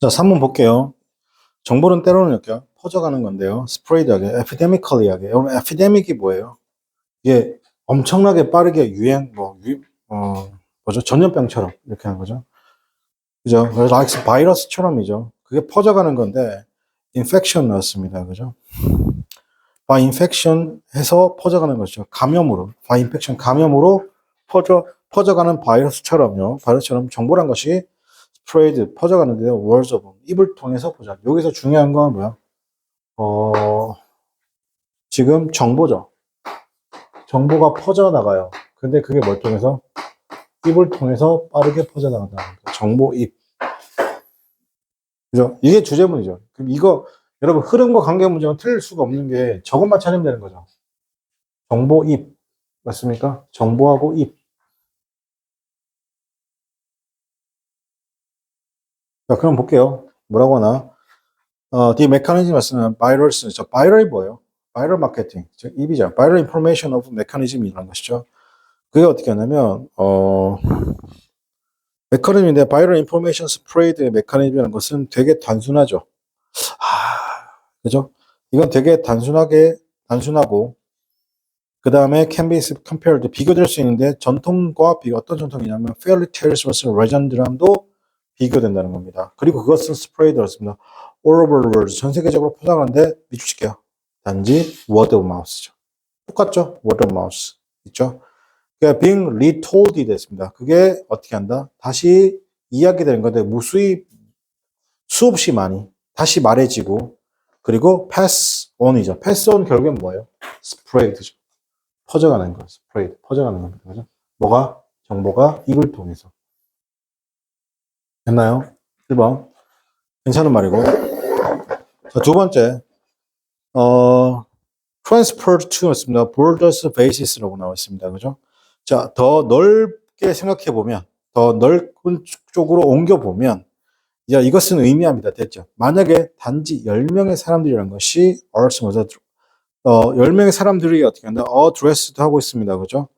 자, 3번 볼게요. 정보는 때로는 이렇게 퍼져가는 건데요. 스프레이드하게, 에피데미컬리하게. 여러분, 에피데믹이 뭐예요? 이게 엄청나게 빠르게 뭐죠? 전염병처럼 이렇게 하는 거죠. 그죠? 그래서 바이러스처럼이죠. 그게 퍼져가는 건데, 인펙션 넣었습니다. 그죠? by infection 해서 퍼져가는 것이죠. 감염으로, by infection 감염으로 퍼져가는 바이러스처럼요. 바이러스처럼 정보란 것이 spread 퍼져가는데요. words of 입을 통해서 보자. 여기서 중요한 건 뭐야? 지금 정보죠. 정보가 퍼져나가요. 근데 그게 뭘 통해서? 입을 통해서 빠르게 퍼져나간다는 거죠. 정보 입. 그죠? 이게 주제문이죠. 그럼 이거 여러분 흐름과 관계 문제는 틀릴 수가 없는 게 저것만 찾으면 되는 거죠. 정보 입. 맞습니까? 정보하고 입. 자, 그럼 볼게요. 뭐라고 하나? The mechanism 말씀은 바이럴스. 저 바이럴이 뭐예요? 바이럴 마케팅. 즉 입이죠. 바이럴 인포메이션 오브 메커니즘이라는 것이죠. 그게 어떻게 하냐면 메커니즘인데 바이럴 인포메이션 스프레이드 메커니즘이라는 것은 되게 단순하죠. 그죠? 이건 되게 단순하고 그 다음에 can be compared 비교될 수 있는데 전통과 어떤 전통이냐면 fairy tales vs legend랑도 비교된다는 겁니다. 그리고 그것은 스프레이드였습니다. all over the world 전 세계적으로 포장하는데 밑줄칠게요. 단지 word of mouth죠. 똑같죠? word of mouth 있죠? 그러니까 being retold이 됐습니다. 그게 어떻게 한다? 다시 이야기되는 건데 무수히 수없이 많이 다시 말해지고 그리고 pass on이죠. pass on 결국엔 뭐예요? spread죠. 퍼져가는 거, 스프레이드, 퍼져가는 겁니다. 그죠? 뭐가? 정보가 입을 통해서. 됐나요? 1번. 괜찮은 말이고. 자, 두 번째, transferred to였습니다. borders basis라고 나와 있습니다. 그죠? 자, 더 넓게 생각해 보면, 더 넓은 쪽으로 옮겨 보면, 야, 이것은 의미합니다. 됐죠? 만약에 단지 10명의 사람들이라는 것이, 10명의 사람들이 어떻게 한다? address도 하고 있습니다. 그죠?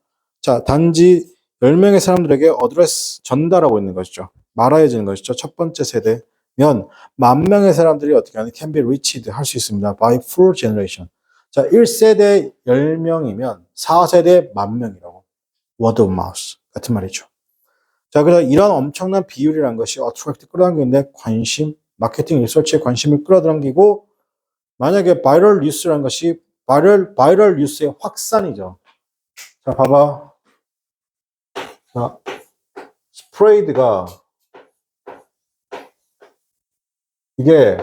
자, 단지 10명의 사람들에게 어드레스 전달하고 있는 것이죠. 말하여지는 것이죠. 첫 번째 세대면 10,000명의 사람들이 어떻게 하는 can be reached 할 수 있습니다. by full generation. 자, 1세대 10명이면 4세대 10,000명이라고. word of mouth 같은 말이죠. 자, 그래서 이런 엄청난 비율이라는 것이 attract 끌어당기는데 관심, 마케팅 리서치에 관심을 끌어당기고 만약에 바이럴 뉴스라는 것이 바이럴 뉴스의 확산이죠. 자, 봐봐. 자, 스프레이드가 이게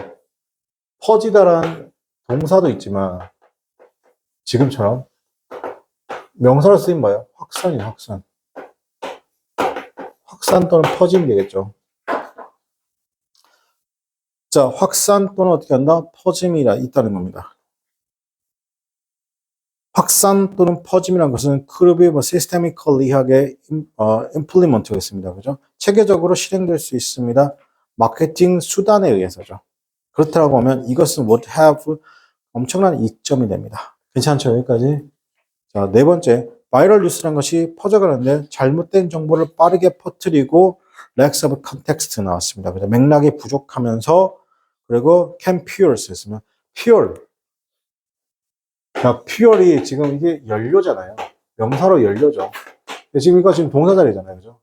퍼지다라는 동사도 있지만 지금처럼 명사로 쓰인 뭐예요? 확산이에요, 확산. 확산 또는 퍼짐이 되겠죠. 자, 확산 또는 어떻게 한다? 퍼짐이 있다는 겁니다. 확산 또는 퍼짐이라는 것은 크루비 시스테미컬리하게 임플리먼트가 있습니다. 그죠? 체계적으로 실행될 수 있습니다. 마케팅 수단에 의해서죠. 그렇다고 하면 이것은 would have 엄청난 이점이 됩니다. 괜찮죠? 여기까지. 자, 네 번째. 바이럴 뉴스란 것이 퍼져가는데 잘못된 정보를 빠르게 퍼뜨리고 lacks of context 나왔습니다. 그래서 맥락이 부족하면서 그리고 can fuel 쓰였으면 fuel. 자, fuel이 지금 이게 연료잖아요. 명사로 연료죠. 지금 이거 지금 동사 자리잖아요. 그죠?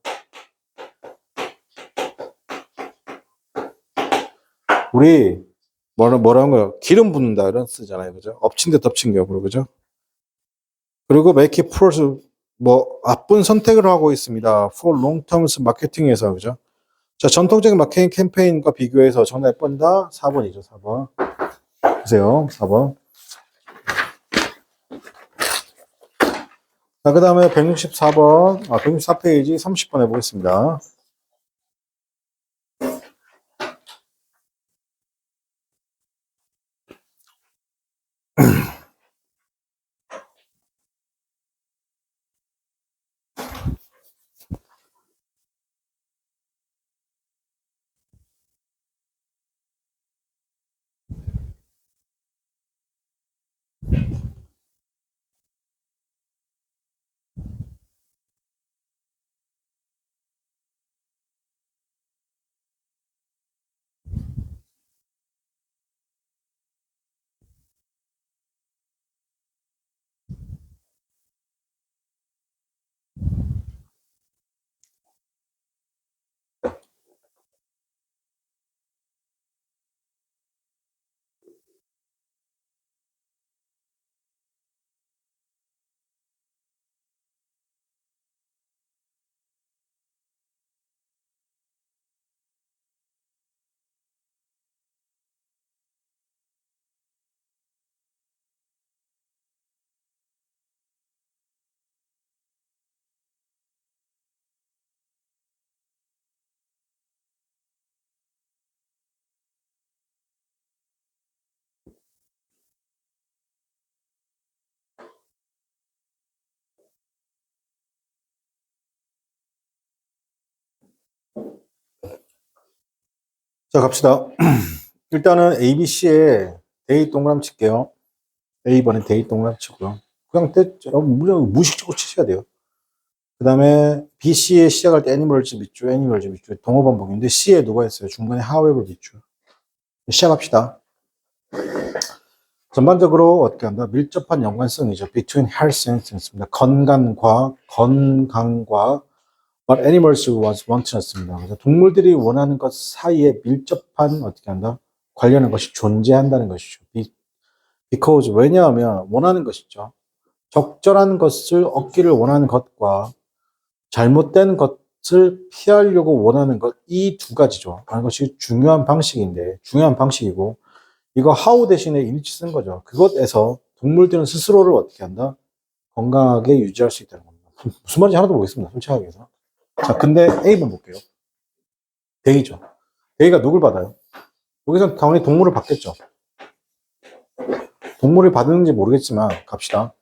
우리 뭐라는 거요? 기름 붓는다 이런 쓰잖아요. 그죠? 엎친 데 덮친 격으로. 그죠? 그리고 make it for 나쁜 선택을 하고 있습니다. for long term 마케팅에서. 그죠? 자, 전통적인 마케팅 캠페인과 비교해서 정답 몇 번이다? 4번이죠, 4번. 보세요, 4번. 자, 그 다음에 164번, 164페이지 30번 해보겠습니다. 자, 갑시다. 일단은 ABC에 데이 동그라미 칠게요. A번에 데이 동그라미 치고요. 그냥 무식적으로 치셔야 돼요. 그 다음에 BC에 시작할 때 애니멀즈 밑줄, 애니멀즈 밑줄, 동호 반복인데 C에 누가 있어요? 중간에 however 밑줄. 시작합시다. 전반적으로 어떻게 한다? 밀접한 연관성이죠. Between health and science입니다. 건강과 what animals want였습니다. 그래서 동물들이 원하는 것 사이에 밀접한 어떻게 한다? 관련한 것이 존재한다는 것이죠. Because 왜냐하면 원하는 것이죠. 적절한 것을 얻기를 원하는 것과 잘못된 것을 피하려고 원하는 것, 이 두 가지죠. 하는 것이 중요한 방식이고, 이거 how 대신에 init 쓴 거죠. 그것에서 동물들은 스스로를 어떻게 한다? 건강하게 유지할 수 있다는 겁니다. 무슨 말인지 하나도 모르겠습니다. 솔직하게 해서. 자, 근데 A번 볼게요. 데이죠. 데이가 누굴 받아요? 여기서 당연히 동물을 받겠죠. 동물을 받는지 모르겠지만 갑시다.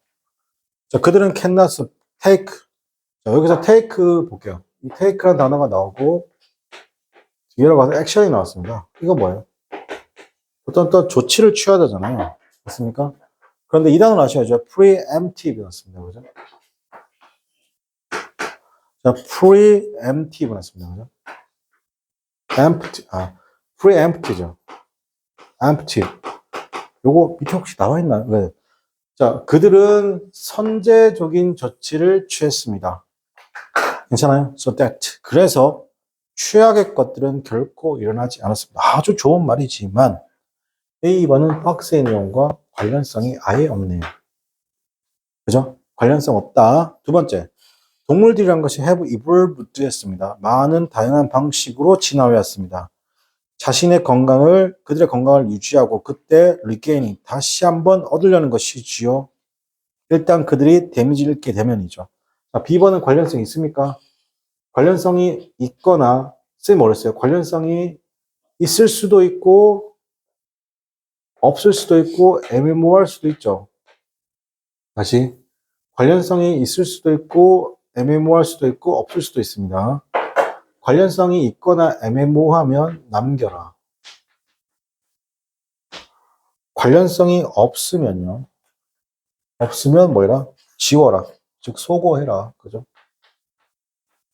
자, 그들은 cannot take. 자, 여기서 take 볼게요. 이 take라는 단어가 나오고 뒤로 가서 action이 나왔습니다. 이거 뭐예요? 어떤 조치를 취해야 되잖아요. 맞습니까? 그런데 이 단어를 아셔야죠. preemptive 났습니다. 그죠? 자, preemptive 났습니다. 그죠? preempt죠. emptive. 요거 밑에 혹시 나와 있나요? 네. 자, 그들은 선제적인 조치를 취했습니다. 괜찮아요? So that. 그래서 최악의 것들은 결코 일어나지 않았습니다. 아주 좋은 말이지만 A번은 박스의 내용과 관련성이 아예 없네요. 그죠? 관련성 없다. 두 번째, 동물들이란 것이 have evolved 했습니다. 많은 다양한 방식으로 진화해왔습니다. 그들의 건강을 유지하고 그때 regain, 다시 한번 얻으려는 것이지요. 일단 그들이 데미지를 입게 되면이죠. 자, B번은 관련성이 있습니까? 관련성이 있거나, 쌤이 뭐랬어요? 관련성이 있을 수도 있고, 없을 수도 있고, 애매모호할 수도 있죠. 다시. 관련성이 있을 수도 있고, 애매모호할 수도 있고, 없을 수도 있습니다. 관련성이 있거나 애매모호하면 남겨라. 관련성이 없으면요. 없으면 뭐해라? 지워라. 즉, 소거해라. 그죠?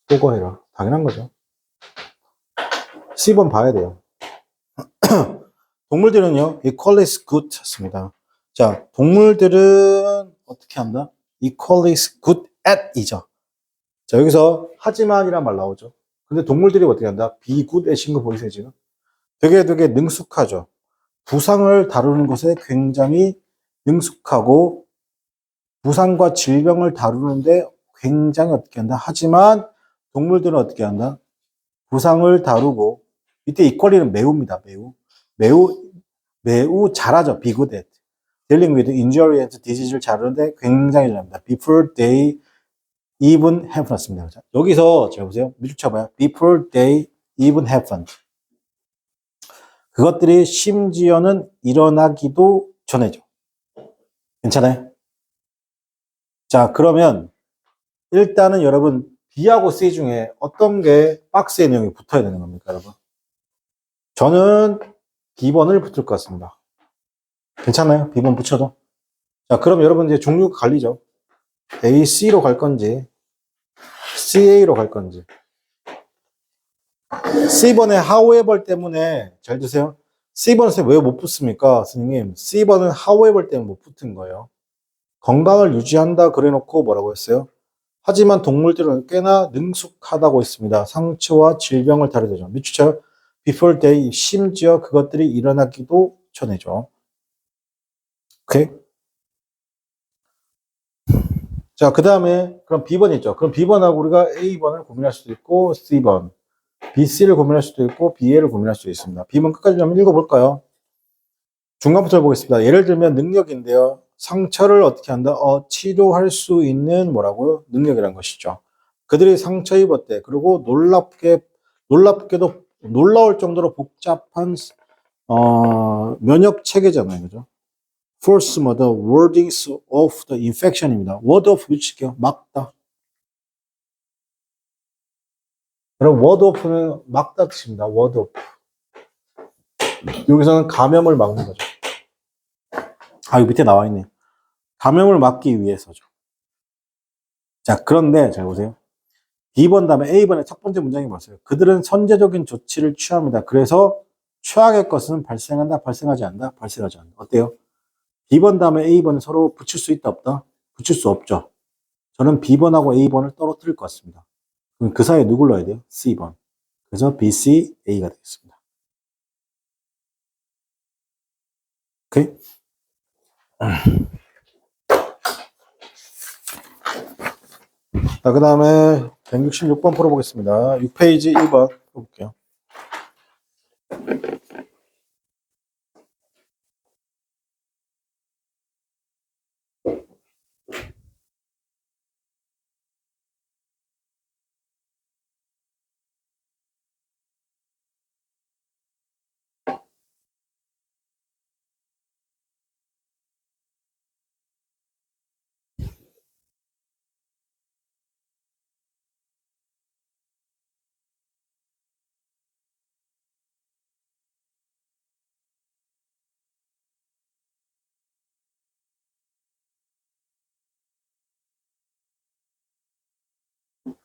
소거해라. 당연한 거죠. C번 봐야 돼요. 동물들은요, equally is good 습니다. 자, 동물들은 어떻게 한다? equally is good at 이죠. 자, 여기서 하지만이란 말 나오죠. 근데 동물들이 어떻게 한다? be good at인 거 보이세요, 지금? 되게 능숙하죠. 부상을 다루는 것에 굉장히 능숙하고, 부상과 질병을 다루는데 굉장히 어떻게 한다? 하지만 동물들은 어떻게 한다? 부상을 다루고, 이때 equally는 매우입니다, 매우 잘하죠. be good at. dealing with injury and disease를 잘하는데 굉장히 잘합니다. before they even happened. 여기서 잘 보세요. 밑줄 쳐봐요. before they even happened. 그것들이 심지어는 일어나기도 전에죠. 괜찮아요? 자, 그러면 일단은 여러분 B하고 C 중에 어떤 게 박스의 내용이 붙어야 되는 겁니까, 여러분? 저는 B번을 붙을 것 같습니다. 괜찮아요? B번 붙여도? 자, 그럼 여러분 이제 종류가 갈리죠. A, C로 갈 건지, CA로 갈 건지. C번에 however 때문에, 잘 드세요. C번에 왜 못 붙습니까? 선생님, C번은 however 때문에 못 붙은 거예요. 건강을 유지한다 그래 놓고 뭐라고 했어요? 하지만 동물들은 꽤나 능숙하다고 했습니다. 상처와 질병을 다루죠. 밑줄쳐요. Before they, 심지어 그것들이 일어나기도 전에죠. 오케이? 자, 그 다음에 그럼 B번 있죠. 그럼 B번하고 우리가 A번을 고민할 수도 있고 C번, BC를 고민할 수도 있고 BA를 고민할 수도 있습니다. B번 끝까지 한번 읽어볼까요? 중간부터 보겠습니다. 예를 들면 능력인데요. 상처를 어떻게 한다? 치료할 수 있는 뭐라고요? 능력이라는 것이죠. 그들이 상처 입었대. 그리고 놀랍게도 놀라울 정도로 복잡한 면역 체계잖아요. 그죠? Force the wordings of the infection입니다. word of 붙일게요. 막다. 그럼 word of는 막다 뜻입니다. word of. 여기서는 감염을 막는 거죠. 여기 밑에 나와 있네. 감염을 막기 위해서죠. 자, 그런데 잘 보세요. B번 다음에 A번의 첫 번째 문장이 뭐였어요? 그들은 선제적인 조치를 취합니다. 그래서 최악의 것은 발생한다, 발생하지 않는다, 발생하지 않는다. 어때요? B번 다음에 A번은 서로 붙일 수 있다, 없다? 붙일 수 없죠. 저는 B번하고 A번을 떨어뜨릴 것 같습니다. 그럼 그 사이에 누굴 넣어야 돼요? C번. 그래서 B, C, A가 되겠습니다. 오케이? 자, 그 다음에 166번 풀어보겠습니다. 6페이지 1번 풀어볼게요.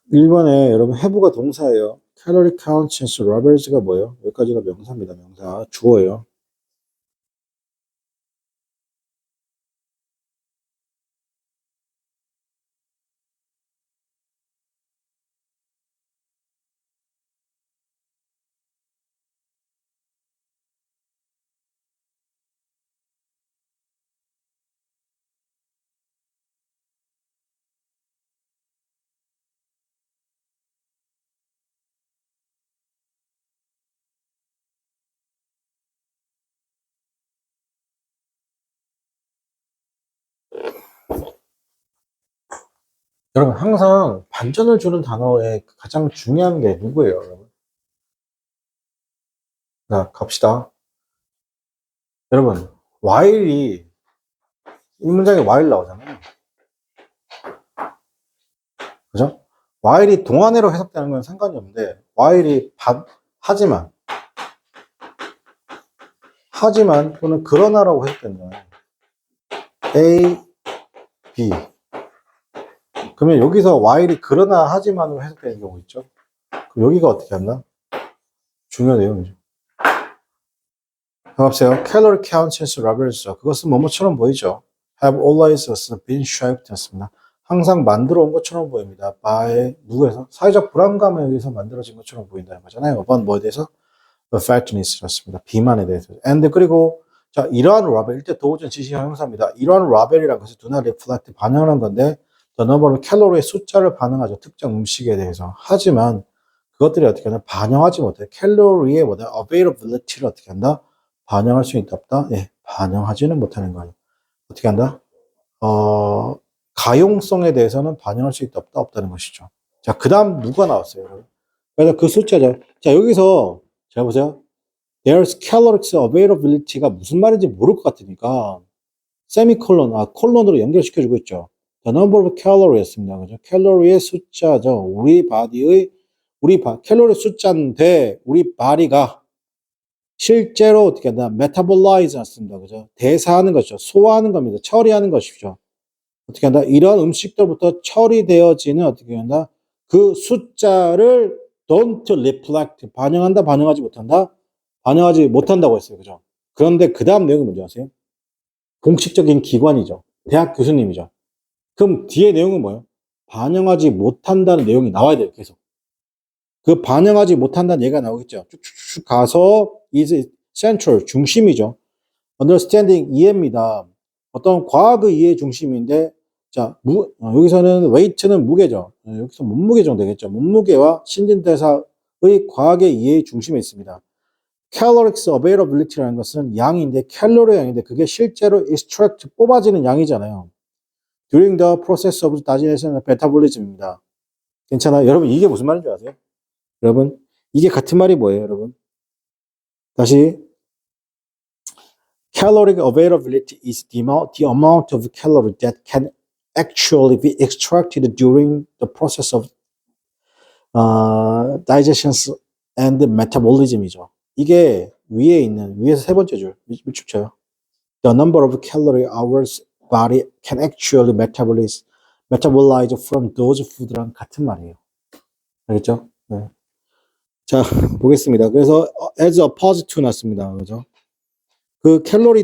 (1번에) 여러분 해부가 동사예요. Calorie count since Roberts가 뭐예요? 여기까지가 명사입니다. 명사. 주어예요. 여러분 항상 반전을 주는 단어의 가장 중요한 게 누구예요, 여러분? 자, 갑시다. 여러분, while이 이 문장에 while 나오잖아요. 그죠? while이 동안으로 해석되는 건 상관이 없는데 while이 하지만 또는 그러나라고 해석된다. A, B. 그러면 여기서 while이 그러나 하지만으로 해석되는 경우 있죠. 그럼 여기가 어떻게 한다? 중요한 내용이죠. 반갑세요. Calorie count since Roberts. 그것은 뭐뭐처럼 보이죠. Have always been shaped 였습니다. 항상 만들어 온 것처럼 보입니다. by 누구에서? 사회적 불안감에 의해서 만들어진 것처럼 보인다는 거잖아요. 이번 뭐에 대해서? The fatness였습니다. 비만에 대해서. And 그리고 자 이러한 라벨 이때 도우전 지시형 형사입니다. 이러한 라벨이라는 것을 do not reflect 반영하는 건데 the number of calorie의 숫자를 반응하죠. 특정 음식에 대해서. 하지만 그것들이 어떻게 하냐? 반영하지 못해. 캘로리의 뭐다? availability를 어떻게 한다? 반영할 수 있다 없다? 예, 반영하지는 못하는 거예요. 어떻게 한다? 가용성에 대해서는 반영할 수 있다 없다? 없다는 것이죠. 자, 그 다음 누가 나왔어요, 여러분? 그래서 그 숫자죠. 자, 여기서 잘 보세요. There's caloric availability가 무슨 말인지 모를 것 같으니까 세미콜론, 콜론으로 연결시켜주고 있죠. The number of calories입니다. 그죠? 캘로리의 숫자죠. 캘로리 숫자인데 우리 바디가 실제로 어떻게 한다? 메타볼라이즈 했습니다. 그죠? 대사하는 것이죠. 소화하는 겁니다. 처리하는 것이죠. 어떻게 한다? 이런 음식들부터 처리되어지는 어떻게 한다? 그 숫자를 don't reflect 반영한다, 반영하지 못한다? 반영하지 못한다고 했어요. 그죠? 그런데 그 다음 내용이 뭔지 아세요? 공식적인 기관이죠. 대학 교수님이죠. 그럼 뒤에 내용은 뭐예요? 반영하지 못한다는 내용이 나와야 돼요. 계속. 그 반영하지 못한다는 얘기가 나오겠죠. 쭉쭉쭉 가서 is central 중심이죠. understanding 이해입니다. 어떤 과학의 이해 중심인데 자 여기서는 weight는 무게죠. 여기서 몸무게 정도 되겠죠. 몸무게와 신진대사의 과학의 이해의 중심에 있습니다. caloric availability라는 것은 양인데 캘로리 양인데 그게 실제로 extract 뽑아지는 양이잖아요. during the process of digestion and metabolism입니다. 괜찮아요? 여러분 이게 무슨 말인지 아세요? 여러분 이게 같은 말이 뭐예요, 여러분? 다시 caloric availability is the amount of calorie that can actually be extracted during the process of digestion and metabolism이죠. 이게 위에 있는, 위에서 세 번째 줄, 밑줄 쳐요. The number of calorie hours body can actually metabolize from those food랑 같은 말이에요. 알겠죠? 네. 자, 보겠습니다. 그래서 as opposed to 났습니다. 그죠? 그 캘로리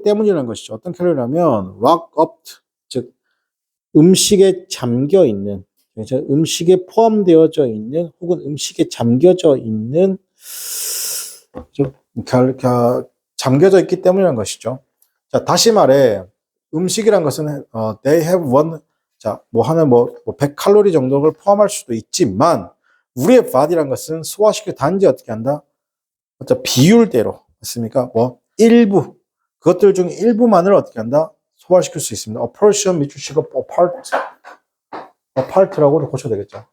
때문이라는 것이죠. 어떤 캘로리라면 lock up, 즉 음식에 잠겨 있는, 음식에 포함되어져 있는 혹은 음식에 잠겨져 있는 잠겨져 있기 때문이라는 것이죠. 자, 다시 말해 음식이란 것은 they have one, 자, 뭐 하는 100칼로리 정도를 포함할 수도 있지만 우리의 body란 것은 소화시켜 단지 어떻게 한다? 비율대로 맞습니까? 일부 그것들 중 일부만을 어떻게 한다? 소화시킬 수 있습니다. A portion 밑줄 치고 apart라고 고쳐도 되겠죠.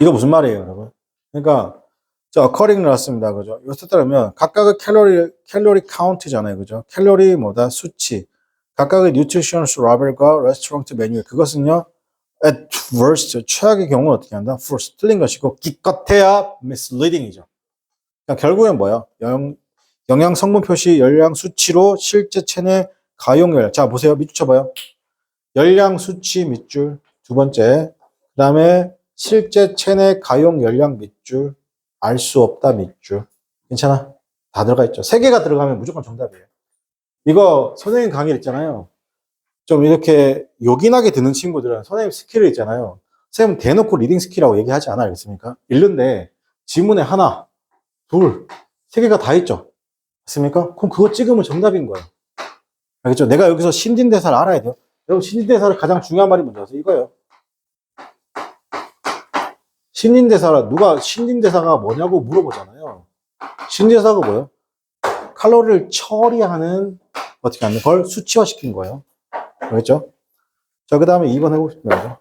이거 무슨 말이에요, 여러분? 그러니까 자, according 나왔습니다. 그죠? 이것에 따르면 각각의 캘로리 카운트잖아요. 그죠? 캘로리 수치. 각각의 nutritionist label과 restaurant 메뉴. 그것은요, at worst, 최악의 경우는 어떻게 한다? false, 틀린 것이고, 기껏해야 misleading이죠. 그러니까 결국엔 뭐야? 영양 성분 표시, 열량 수치로 실제 체내 가용열. 자, 보세요. 밑줄 쳐봐요. 열량 수치 밑줄. 두 번째. 그 다음에 실제 체내 가용 열량 밑줄. 알 수 없다 밑줄. 괜찮아? 다 들어가 있죠. 세 개가 들어가면 무조건 정답이에요. 이거 선생님 강의 있잖아요. 좀 이렇게 요긴하게 듣는 친구들은 선생님 스킬을 있잖아요. 선생님 대놓고 리딩 스킬이라고 얘기하지 않아요. 알겠습니까? 읽는데 지문에 하나, 둘, 세 개가 다 있죠. 맞습니까? 그럼 그거 찍으면 정답인 거예요. 알겠죠? 내가 여기서 신진대사를 알아야 돼요. 여러분 신진대사를 가장 중요한 말이 뭔지 아세요? 이거예요. 신진대사가 뭐냐고 물어보잖아요. 신진대사가 뭐예요? 칼로리를 처리하는, 어떻게 하는 걸 수치화시킨 거예요. 알겠죠? 자, 그 다음에 2번 해보겠습니다.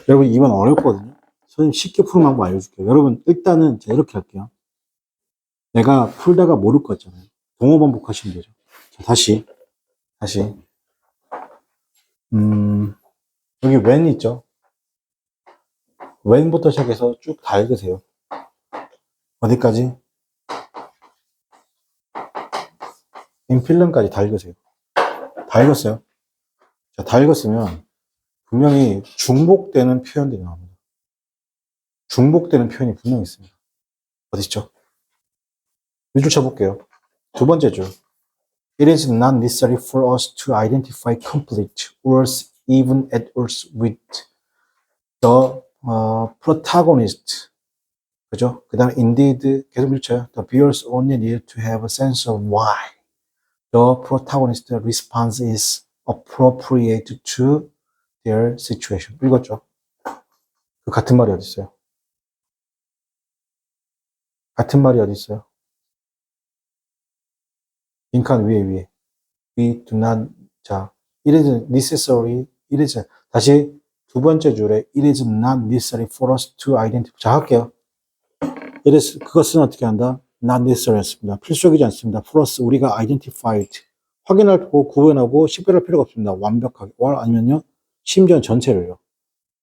여러분, 2번 어렵거든요. 선생님 쉽게 푸는 방법 알려줄게요. 여러분, 일단은 제가 이렇게 할게요. 내가 풀다가 모를 거 있잖아요. 동호 반복하시면 되죠. 자, 다시. 여기 when 있죠? when부터 시작해서 쭉 다 읽으세요. 어디까지? 인필름까지 다 읽으세요. 다 읽었어요. 자, 다 읽었으면 분명히 중복되는 표현들이 나옵니다. 중복되는 표현이 분명히 있습니다. 어딨죠? 밑줄 쳐볼게요. 두 번째 줄. It is not necessary for us to identify complete words even at odds with the protagonist. 그죠? 그 다음에 indeed 계속 밀쳐요. The viewers only need to have a sense of why the protagonist response is appropriate to their situation. 읽었죠? 그 같은 말이 어디 있어요? 같은 말이 어디 있어요? 빈칸 위에. We do not, 자, it is necessary, it is, 다시 두 번째 줄에 it is not necessary for us to identify. 자, 할게요. it is, 그것은 어떻게 한다? not necessary 였습니다. 필수적이지 않습니다. for us, 우리가 identified. 확인하고 구분하고 식별할 필요가 없습니다. 완벽하게. 아니면요, 심지어 전체를요.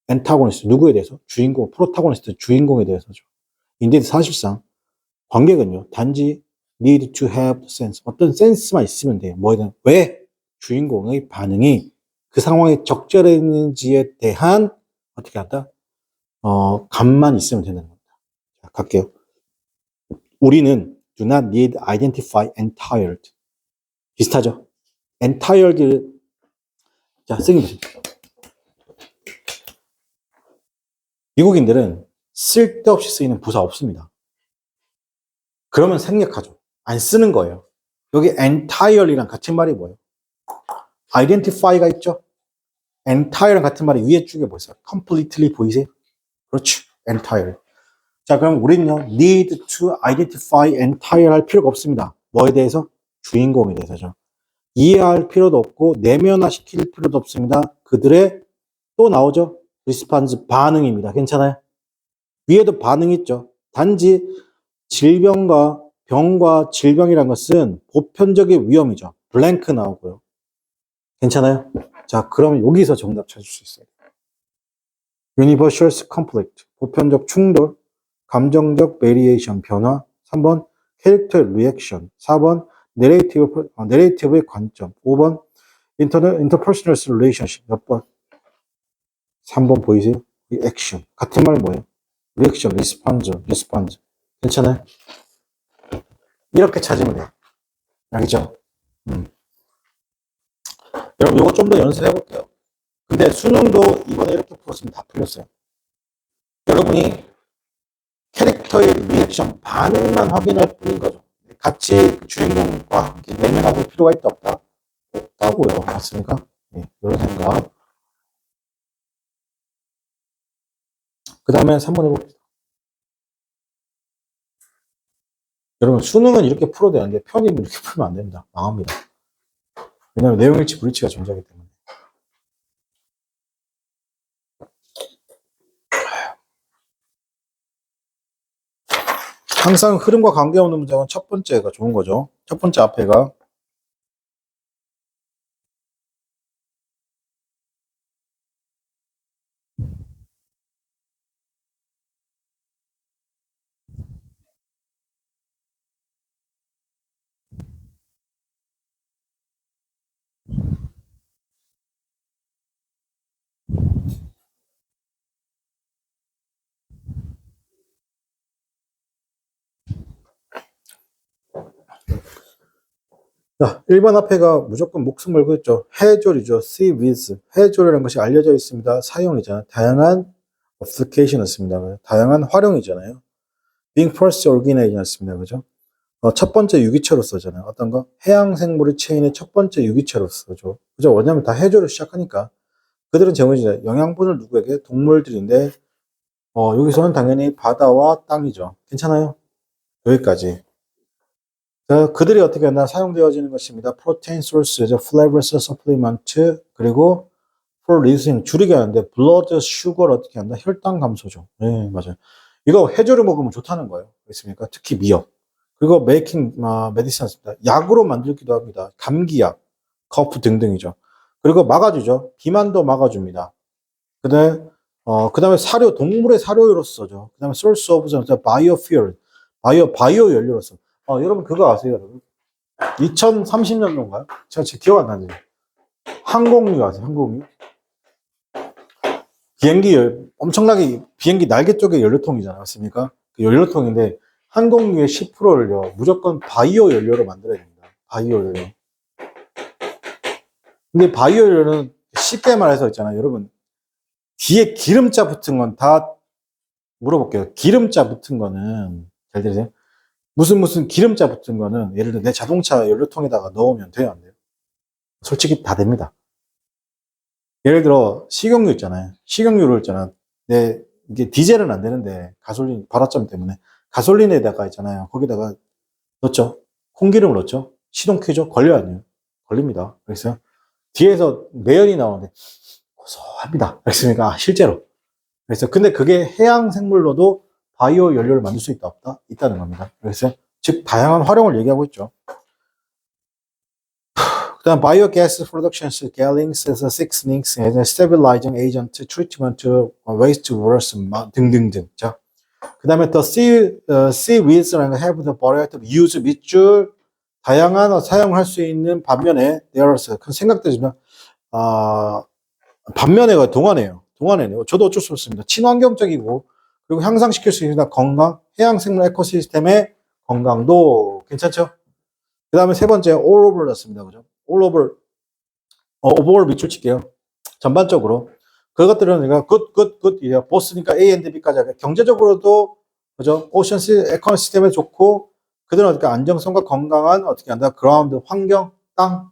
antagonist, 누구에 대해서? 주인공, protagonist, 주인공에 대해서죠. indeed, 사실상 관객은요, 단지 need to have sense, 어떤 센스만 있으면 돼요. 뭐든 왜 주인공의 반응이 그 상황에 적절했는지에 대한 어떻게 한다? 감만 있으면 된다는 겁니다. 자, 갈게요. 우리는 do not need identify entitled. 비슷하죠? entitled. 자, 쓰기 보세요. 미국인들은 쓸데없이 쓰이는 부사 없습니다. 그러면 생략하죠. 안 쓰는 거예요. 여기 entire이랑 같은 말이 뭐예요? identify가 있죠? entire랑 같은 말이 위에 쪽에 보이세요? completely 보이세요? 그렇죠. entire. 자, 그럼 우리는요, need to identify entire 할 필요가 없습니다. 뭐에 대해서? 주인공에 대해서죠. 이해할 필요도 없고, 내면화 시킬 필요도 없습니다. 그들의, 또 나오죠? response, 반응입니다. 괜찮아요? 위에도 반응이 있죠. 단지 질병과 병과 질병이란 것은 보편적인 위험이죠. 블랭크 나오고요. 괜찮아요? 자, 그러면 여기서 정답 찾을 수 있어요. Universal conflict, 보편적 충돌, 감정적 variation, 변화. 3번, character reaction. 4번, narrative의 관점. 5번, interpersonal relationship. 몇 번? 3번 보이세요? action. 같은 말 뭐예요? reaction, response. 괜찮아요? 이렇게 찾으면 돼요. 알겠죠? 여러분, 이거 좀 더 연습해 볼게요. 근데 수능도 이번에 이렇게 풀었으면 다 풀렸어요. 여러분이 캐릭터의 리액션, 반응만 확인할 뿐인 거죠. 같이 주인공과 함께 내면화 볼 필요가 있다, 없다? 없다고요. 맞습니까? 네, 이런 생각. 그 다음에 3번 해봅시다. 여러분, 수능은 이렇게 풀어도 되는데 편입은 이렇게 풀면 안 됩니다. 망합니다. 왜냐하면 내용일치 불일치가 존재하기 때문에. 항상 흐름과 관계없는 문장은 첫 번째가 좋은 거죠. 첫 번째 앞에가. 자, 1번 앞에가 무조건 목숨 걸고 있죠. 해조리죠. see with. 해조리라는 것이 알려져 있습니다. 사용이잖아요. 다양한 application이었습니다. 다양한 활용이잖아요. being first organized였습니다. 그죠? 첫 번째 유기체로서잖아요. 어떤 거? 해양생물의 체인의 첫 번째 유기체로서죠. 그죠? 왜냐면 다 해조로 시작하니까. 그들은 제공해주죠. 영양분을 누구에게? 동물들인데, 여기서는 당연히 바다와 땅이죠. 괜찮아요? 여기까지. 그들이 어떻게 하나 사용되어지는 것입니다. 프로테인 소스죠. 플레이버스 서플리먼트 그리고 for reducing 줄이게 하는데 blood sugar를 어떻게 한다? 혈당 감소죠. 네, 맞아요. 이거 해조류 먹으면 좋다는 거예요. 그렇습니까? 특히 미역. 그리고 making medicine입니다. 약으로 만들기도 합니다. 감기약, 거프 등등이죠. 그리고 막아주죠. 비만도 막아줍니다. 그다음에 사료, 동물의 사료로서죠. 그다음에 source of biofuel, 바이오 연료로서. 여러분 그거 아세요, 여러분? 2030년도인가요? 제가 기억 안 나는데. 항공유 아세요? 항공유? 엄청나게 비행기 날개 쪽에 연료통이잖아요. 맞습니까? 그 연료통인데 항공유의 10%를요, 무조건 바이오 연료로 만들어야 됩니다. 바이오 연료. 근데 바이오 연료는 쉽게 말해서 있잖아요. 여러분, 뒤에 기름자 붙은 건 다 물어볼게요. 기름자 붙은 거는, 잘 들으세요? 무슨 기름자 붙은 거는, 예를 들어 내 자동차 연료통에다가 넣으면 돼요, 안 돼요? 솔직히 다 됩니다. 예를 들어 식용유 있잖아요. 식용유를 있잖아. 이게 디젤은 안 되는데 가솔린 발화점 때문에 가솔린에다가 있잖아요. 거기다가 넣죠. 콩기름을 넣죠. 시동 켜죠. 걸려요, 안 돼요? 걸립니다. 그래서 뒤에서 매연이 나오는데 고소합니다. 그랬으니까 실제로. 그래서 근데 그게 해양 생물로도 바이오 연료를 만들 수 있다 없다? 있다는 겁니다. 그래서 즉 다양한 활용을 얘기하고 있죠. 그다음 biogas productions, galings, seasonings, stabilizing agent, treatment, waste waters 등등등. 자, 그다음에 the seaweeds have the variety of use 밑줄 다양한 사용할 수 있는 반면에 there's 생각되지만 반면에가 동안이에요. 동안에요. 저도 어쩔 수 없습니다. 친환경적이고 그리고 향상시킬 수 있는 건강, 해양 생물 에코시스템의 건강도 괜찮죠? 그 다음에 세 번째 all over 났습니다. 그죠? all over overall 밑줄 칠게요. 전반적으로 그것들은 내가 good 이래요. 보스니까 A and B까지 하게 경제적으로도 그죠? 오션스 에코시스템에 좋고 그들은 어떻게 안정성과 건강한 어떻게 한다? 그라운드 환경 땅을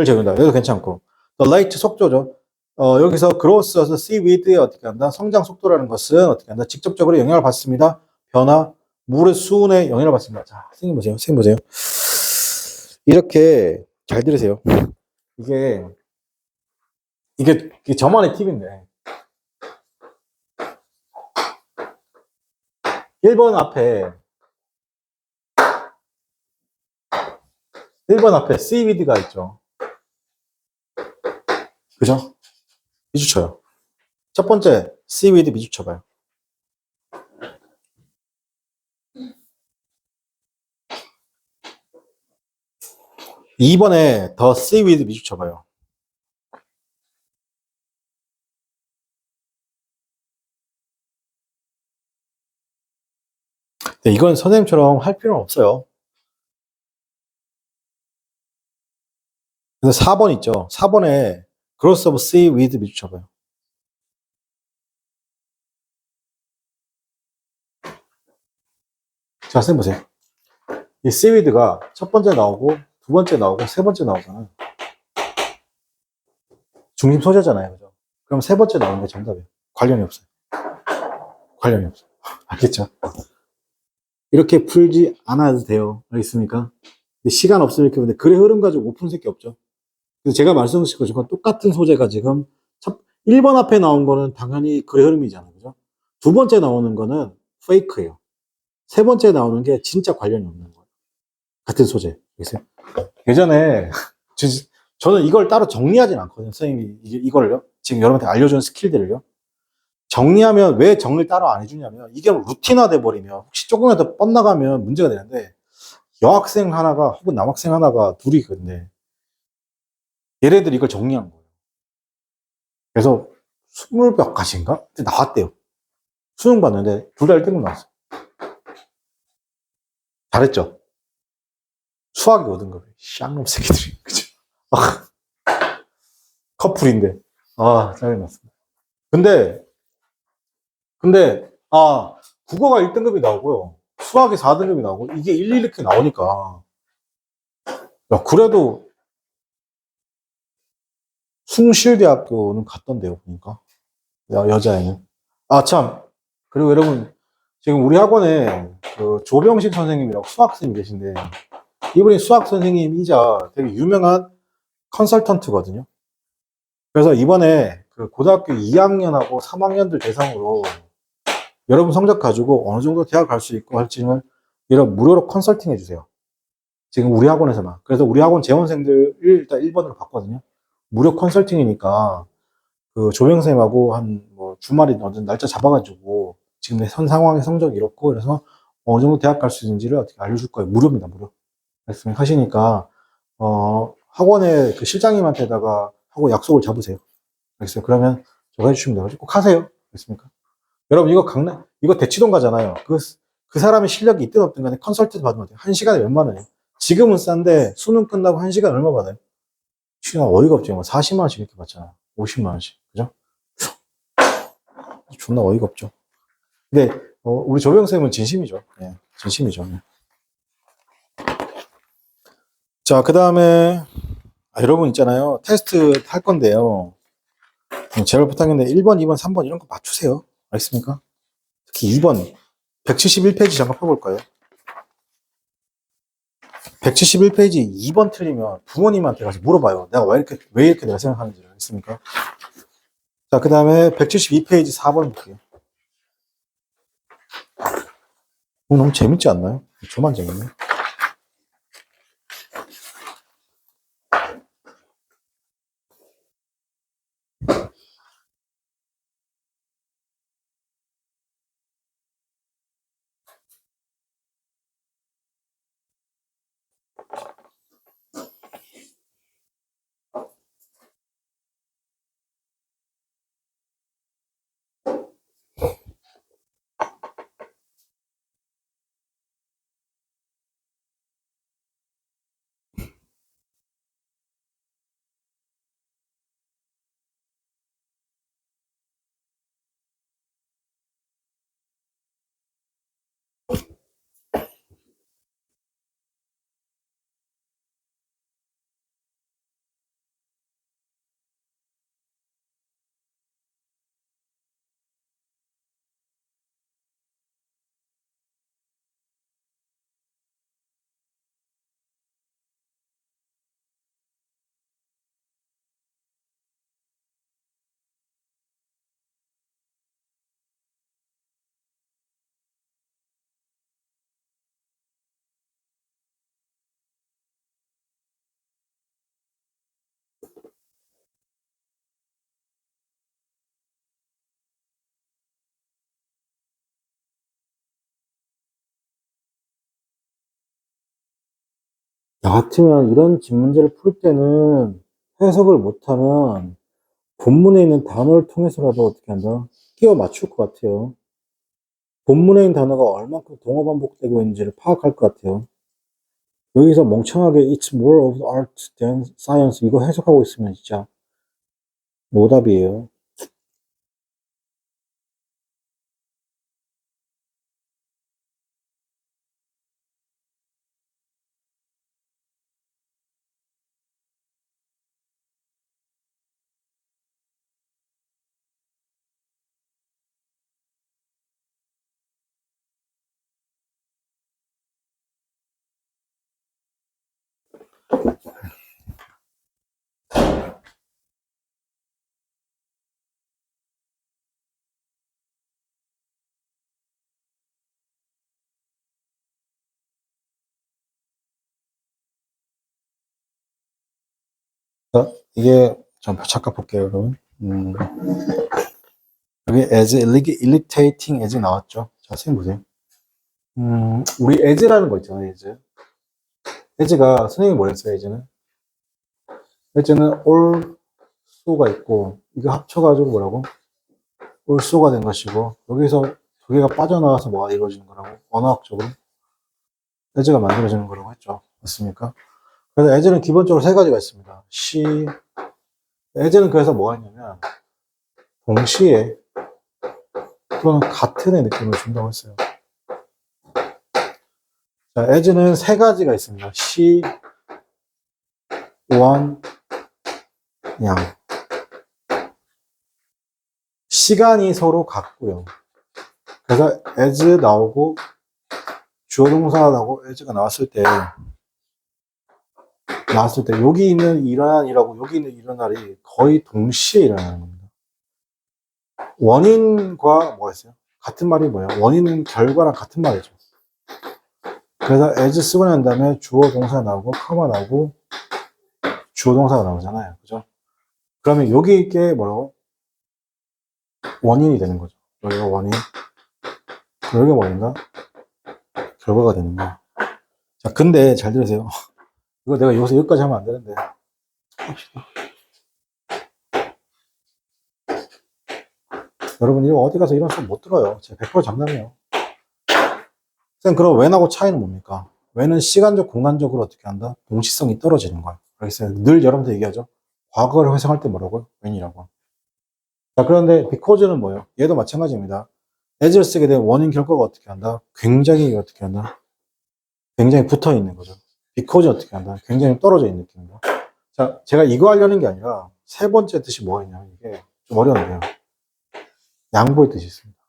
제공한다. 여기도 괜찮고 the rate 속도죠. 여기서 growth, seaweed의 어떻게 한다? 성장 속도라는 것은 어떻게 한다? 직접적으로 영향을 받습니다. 변화, 물의 수온에 영향을 받습니다. 자, 선생님 보세요. 선생님 보세요. 이렇게 잘 들으세요. 이게 저만의 팁인데 1번 앞에 seaweed가 있죠. 그죠? 미주 쳐요. 첫 번째 seaweed 미주 쳐봐요. 2번에 더 seaweed 미주 쳐봐요. 네, 이건 선생님처럼 할 필요는 없어요. 그래서 4번 있죠. 4번에 growth of seaweed 미주 쳐봐요. 자, 선생님 보세요. 이 seaweed가 첫 번째 나오고 두 번째 나오고 세 번째 나오잖아요. 중심 소재잖아요. 그죠? 그럼 세 번째 나오는 게 정답이에요. 관련이 없어요. 관련이 없어요. 알겠죠? 이렇게 풀지 않아도 돼요. 알겠습니까? 시간 없으면 이렇게 보는데 글의 흐름 가지고 못 푼 새끼 없죠. 그래서 제가 말씀드린 것처럼 똑같은 소재가 지금 1번 앞에 나온 거는 당연히 글의 흐름이잖아요. 그죠? 두 번째 나오는 거는 페이크예요. 세 번째 나오는 게 진짜 관련이 없는 거예요. 같은 소재. 알겠어요? 예전에 저는 이걸 따로 정리하진 않거든요. 선생님이 이걸요. 지금 여러분한테 알려준 스킬들을요. 정리하면 왜 정리를 따로 안 해주냐면 이게 루틴화 돼버리면 혹시 조금이라도 뻔나가면 문제가 되는데 여학생 하나가 혹은 남학생 하나가 둘이 근데 얘네들이 이걸 정리한 거예요. 그래서 20몇 가지인가? 나왔대요. 수능 봤는데 둘 다 1등급 나왔어요. 잘했죠? 수학이 5등급이에요. 쌍놈 새끼들이. 그죠? 커플인데. 짜증났습니다. 근데, 국어가 1등급이 나오고요. 수학이 4등급이 나오고, 이게 1, 2 이렇게 나오니까. 야, 그래도, 숭실대학교는 갔던데요, 보니까. 여자애는. 참. 그리고 여러분, 지금 우리 학원에 그 조병식 선생님이라고 수학 선생님이 계신데, 이분이 수학 선생님이자 되게 유명한 컨설턴트거든요. 그래서 이번에 그 고등학교 2학년하고 3학년들 대상으로 여러분 성적 가지고 어느 정도 대학 갈 수 있고 할지는 이런 무료로 컨설팅 해주세요. 지금 우리 학원에서만. 그래서 우리 학원 재원생들 일단 1번으로 봤거든요. 무료 컨설팅이니까 그 조병 선생님하고 한 뭐 주말에 어떤 날짜 잡아가지고 지금 내 현 상황의 성적이 이렇고 그래서 어느 정도 대학 갈 수 있는지를 어떻게 알려줄 거예요. 무료입니다, 무료. 말씀 하시니까 학원의 그 실장님한테다가 하고 약속을 잡으세요. 알겠어요? 그러면 저거 해주시면 돼요. 꼭 하세요. 됐습니까? 여러분, 이거 대치동가잖아요. 그 사람의 실력이 있든 없든 간에 컨설팅 받으면 돼요. 1시간에 몇만 원이에요. 지금은 싼데 수능 끝나고 1시간 얼마 받아요? 시간 어이가 없죠. 뭐 40만 원씩 이렇게 받잖아. 50만 원씩. 그죠? 존나 어이가 없죠. 근데, 우리 조병쌤은 진심이죠. 예, 진심이죠. 예. 자, 그 다음에, 여러분 있잖아요. 테스트 할 건데요. 제발 부탁인데 1번, 2번, 3번 이런 거 맞추세요. 알겠습니까? 특히 2번, 171페이지 잠깐 펴볼까요? 171페이지 2번 틀리면 부모님한테 가서 물어봐요. 내가 왜 이렇게 내가 생각하는지 알겠습니까? 자, 그 다음에 172페이지 4번 볼게요. 너무 재밌지 않나요? 저만 재밌네. 나 같으면 이런 집 문제를 풀 때는 해석을 못하면 본문에 있는 단어를 통해서라도 어떻게 한다? 끼워 맞출 것 같아요. 본문에 있는 단어가 얼만큼 동어 반복되고 있는지를 파악할 것 같아요. 여기서 멍청하게 It's more of art than science 이거 해석하고 있으면 진짜 노답이에요. 자, 이게 잠깐 볼게요, 여러분. 여기 as irritating as 나왔죠. 자, 선생님 보세요. 우리 as라는 거 있잖아요, as. as가 선생님이 뭐랬어요, as는? as는 all so가 있고 이거 합쳐가지고 뭐라고? all so가 된 것이고 여기서 두 개가 빠져나와서 뭐가 이루어지는 거라고? 언어학적으로 as가 만들어지는 거라고 했죠. 맞습니까? 그래서 as는 기본적으로 세 가지가 있습니다. as는 그래서 뭐가 있냐면 동시에 또는 같은의 느낌을 준다고 했어요. 자, as는 세 가지가 있습니다. 원, 양. 시간이 서로 같고요. 그래서 as 나오고 주어 동사가 나오고 as가 나왔을 때 여기 있는 일어난이라고 여기 있는 일어날이 거의 동시에 일어나는 겁니다. 원인과 뭐가 있어요? 같은 말이 뭐예요? 원인은 결과랑 같은 말이죠. 그래서 as 쓰고 난 다음에 주어 동사 나오고 커마 나오고 주어 동사가 나오잖아요. 그죠? 그러면 여기 있게 뭐라고? 원인이 되는 거죠. 여기가 원인. 여기가 뭐인가? 결과가 되는 거야. 자, 근데 잘 들으세요. 이거 내가 여기서 여기까지 하면 안 되는데. 여러분, 이거 어디 가서 이런 수업 못 들어요. 제가 100% 장난이에요. 쌤, 그럼 when하고 차이는 뭡니까? when은 시간적, 공간적으로 어떻게 한다? 동시성이 떨어지는 거예요. 알겠어요? 늘 여러분들 얘기하죠. 과거를 회상할 때 뭐라고요? when이라고. 자, 그런데 because는 뭐예요? 얘도 마찬가지입니다. as를 쓰게 되면 원인 결과가 어떻게 한다? 굉장히 어떻게 한다? 굉장히 붙어 있는 거죠. because 어떻게 한다? 굉장히 떨어져 있는 느낌입니다. 자, 제가 이거 하려는 게 아니라 세 번째 뜻이 뭐가 있냐면 이게 좀 어려운데요. 양보의 뜻이 있습니다.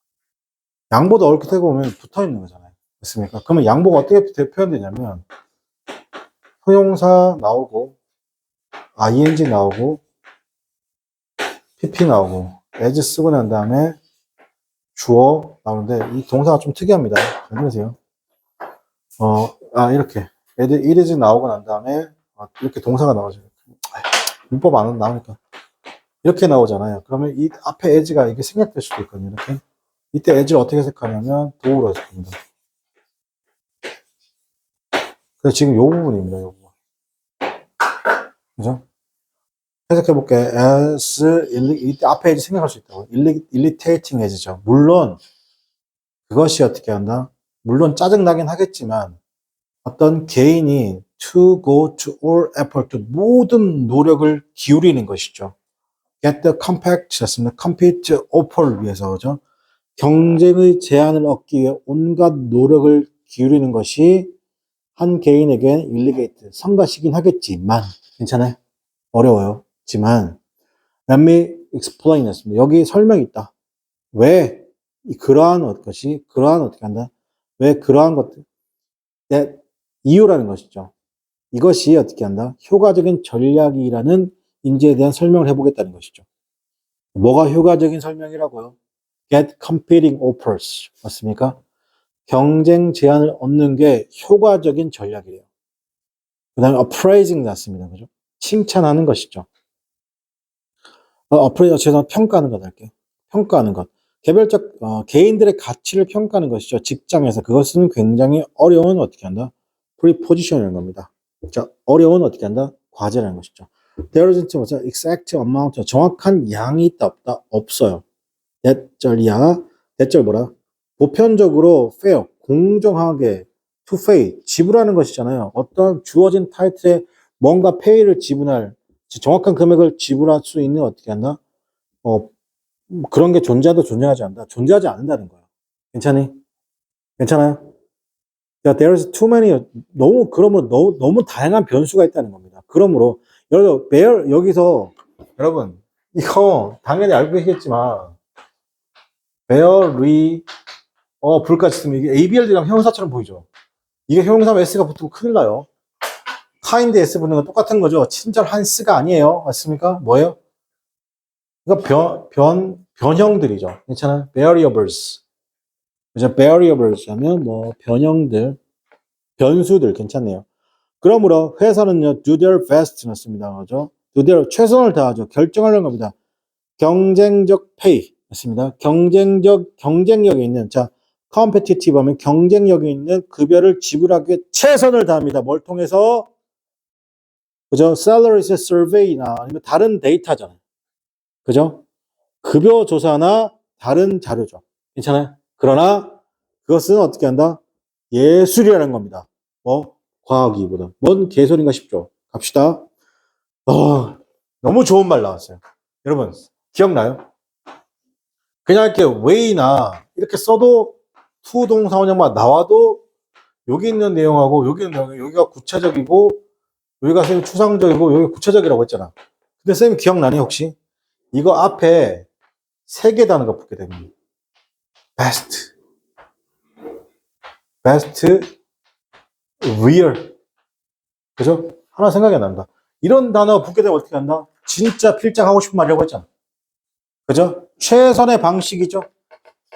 양보도 어떻게 보면 붙어 있는 거잖아요. 맞습니까? 그러면 양보가 어떻게 표현되냐면 형용사 나오고 ing 나오고 pp 나오고 as 쓰고 난 다음에 주어 나오는데 이 동사가 좀 특이합니다. 잘 들으세요. 이렇게 it is 나오고 난 다음에 이렇게 동사가 나오죠. 문법 안 나오니까 이렇게 나오잖아요. 그러면 이 앞에 as가 이게 생략될 수도 있거든요. 이렇게 이때 as를 어떻게 해석하냐면 do로 해석합니다. 그래서 지금 요 부분입니다. 요 부분. 그죠? 해석해볼게. 이때 앞에 as 생략할 수 있다고. irritating as죠. 물론 그것이 어떻게 한다? 물론 짜증나긴 하겠지만 어떤 개인이 to go to all effort, 모든 노력을 기울이는 것이죠. get the compact, compete offer를 위해서, 그죠? 경쟁의 제한을 얻기 위해 온갖 노력을 기울이는 것이 한 개인에겐 일리게이트, 성가시긴 하겠지만, 괜찮아요? 어려워요. 지만, let me explain 했습니다. 여기 설명이 있다. 왜 그러한 것이, 그러한 어떻게 한다? 왜 그러한 것들, 이유라는 것이죠. 이것이 어떻게 한다? 효과적인 전략이라는 인지에 대한 설명을 해보겠다는 것이죠. 뭐가 효과적인 설명이라고요? Get competing offers. 맞습니까? 경쟁 제한을 얻는 게 효과적인 전략이래요. 그 다음에 appraising 났습니다. 그죠? 칭찬하는 것이죠. 죄송합니다. 평가하는 것 할게요. 평가하는 것. 개별적, 개인들의 가치를 평가하는 것이죠. 직장에서. 그것은 굉장히 어려운 어떻게 한다? preposition이라는 겁니다. 자, 어려운 어떻게 한다? 과제라는 것이죠. There isn't 뭐죠? exact amount. 정확한 양이 있다, 없다? 없어요. 대절이야. 대절 뭐라? 보편적으로 fair, 공정하게 to pay, 지불하는 것이잖아요. 어떤 주어진 타이틀에 뭔가 pay를 지불할, 정확한 금액을 지불할 수 있는 어떻게 한다? 그런 게 존재하지 않는다. 존재하지 않는다는 거예요. 괜찮니? 괜찮아요? 야, there's too many, 그러므로 너무 다양한 변수가 있다는 겁니다. 그러므로, 여기서, 여러분, 이거 당연히 알고 계시겠지만, very, 불까지 쓰면 이게 ABR 들어가면 형용사처럼 보이죠? 이게 형용사면 S가 붙으면 큰일 나요. kind S 붙는 건 똑같은 거죠. 친절한 S가 아니에요. 맞습니까? 뭐예요? 그러니까 변형들이죠. 괜찮아요? variables. 그죠? variables 하면 뭐, 변형들, 변수들 괜찮네요. 그러므로 회사는요, do their best 맞습니다. 그죠? do their, 최선을 다하죠. 결정하려는 겁니다. 경쟁적 pay 맞습니다. 경쟁력이 있는, 자, competitive 하면 경쟁력이 있는 급여를 지불하기 위해 최선을 다합니다. 뭘 통해서? 그죠? salaries survey나 아니면 다른 데이터잖아요. 그죠? 급여 조사나 다른 자료죠. 괜찮아요? 그러나 그것은 어떻게 한다? 예술이라는 겁니다. 과학이보다. 뭔 개소리인가 싶죠? 갑시다. 너무 좋은 말 나왔어요. 여러분, 기억나요? 그냥 이렇게 way나 이렇게 써도 to 동사 원형만 나와도 여기 있는 내용하고 여기 있는 내용, 여기가 구체적이고 여기가 쌤이 추상적이고 여기 구체적이라고 했잖아. 근데 쌤이 기억나니 혹시? 이거 앞에 세 개 단어가 붙게 됩니다. best, real. 그죠? 하나 생각이 안 납니다. 이런 단어가 붙게 되면 어떻게 한다? 진짜 필장 하고 싶은 말이라고 했잖아. 그죠? 최선의 방식이죠.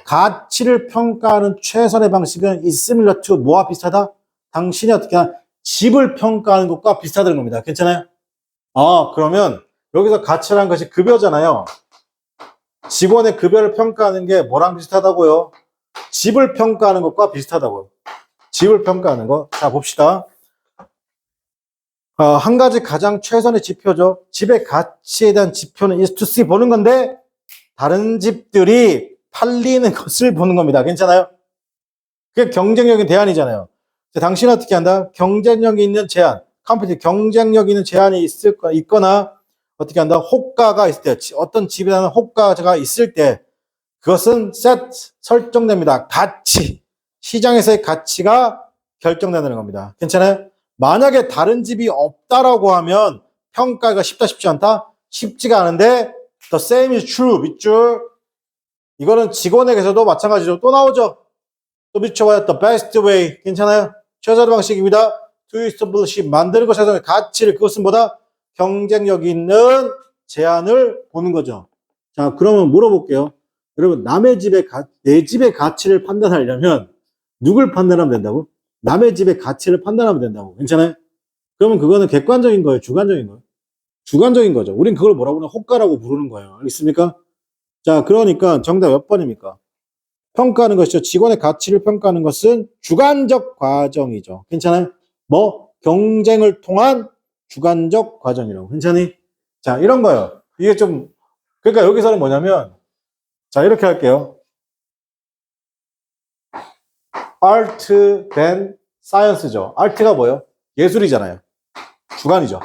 가치를 평가하는 최선의 방식은 is similar to 뭐와 비슷하다? 당신이 어떻게 하나? 집을 평가하는 것과 비슷하다는 겁니다. 괜찮아요? 그러면 여기서 가치라는 것이 급여잖아요. 직원의 급여를 평가하는 게 뭐랑 비슷하다고요? 집을 평가하는 것과 비슷하다고요. 집을 평가하는 거. 자, 봅시다. 한 가지 가장 최선의 지표죠. 집의 가치에 대한 지표는 is to see 보는 건데 다른 집들이 팔리는 것을 보는 겁니다. 괜찮아요? 그게 경쟁력인 대안이잖아요. 당신은 어떻게 한다? 경쟁력 있는 제한, 컴퓨터 경쟁력 있는 제한이 있거나 어떻게 한다? 호가가 있을 때, 어떤 집에 대한 호가가 있을 때 그것은 설정됩니다. 가치, 시장에서의 가치가 결정된다는 겁니다. 괜찮아요? 만약에 다른 집이 없다라고 하면 평가가 쉽다 쉽지 않다? 쉽지가 않은데 the same is true, 밑줄. 이거는 직원에게서도 마찬가지로 또 나오죠. 또 비춰봐요. The best way. 괜찮아요? 최선의 방식입니다. To establish, 만드는 것 최선의 가치를, 그것은 뭐다? 경쟁력 있는 제한을 보는 거죠. 자, 그러면 물어볼게요. 여러분, 내 집의 가치를 판단하려면 누굴 판단하면 된다고? 남의 집의 가치를 판단하면 된다고. 괜찮아요? 그러면 그거는 객관적인 거예요? 주관적인 거예요? 주관적인 거죠. 우린 그걸 뭐라고 하냐? 호가라고 부르는 거예요. 알겠습니까? 자, 그러니까 정답 몇 번입니까? 평가하는 것이죠. 직원의 가치를 평가하는 것은 주관적 과정이죠. 괜찮아요? 뭐? 경쟁을 통한 주관적 과정이라고. 괜찮니? 자, 이런 거요. 이게 좀, 그러니까 여기서는 뭐냐면, 자, 이렇게 할게요. art than science죠. art가 뭐예요? 예술이잖아요. 주관이죠.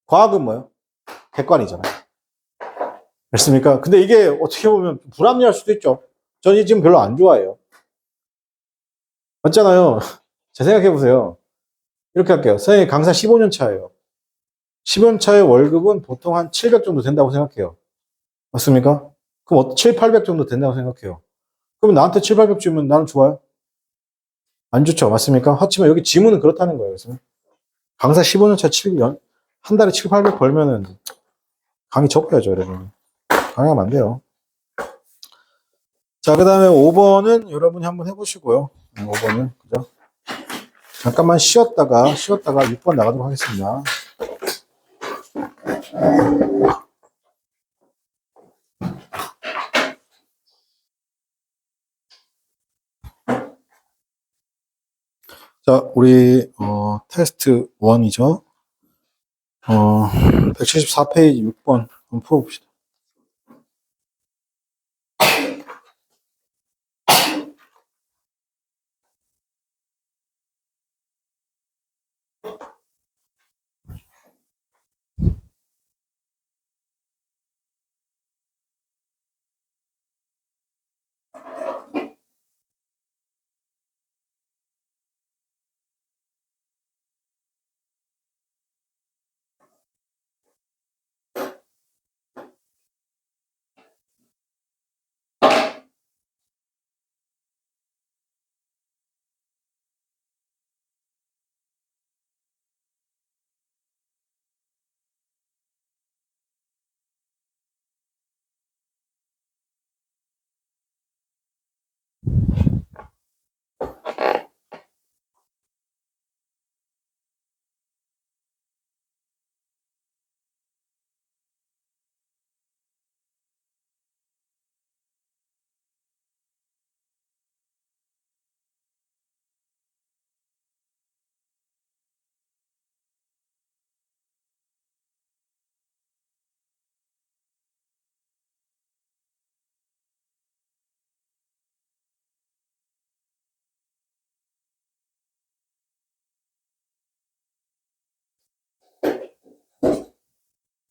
과학은 뭐예요? 객관이잖아요. 그렇습니까? 근데 이게 어떻게 보면 불합리할 수도 있죠. 저는 지금 별로 안 좋아해요. 맞잖아요. 자, 생각해보세요. 이렇게 할게요. 선생님 강사 15년 차예요. 15년 차의 월급은 보통 한 700 정도 된다고 생각해요. 맞습니까? 그럼 7, 800 정도 된다고 생각해요. 그럼 나한테 7, 800 주면 나는 좋아요? 안 좋죠. 맞습니까? 하지만 여기 지문은 그렇다는 거예요. 그래서 강사 15년 차 한 달에 7, 800 벌면은 강의 접어야죠, 여러분. 강의하면 안 돼요. 자, 그 다음에 5번은 여러분이 한번 해보시고요. 5번은, 그죠? 잠깐만 쉬었다가 6번 나가도록 하겠습니다. 자, 우리, 테스트 1이죠. 174페이지 6번 한번 풀어봅시다.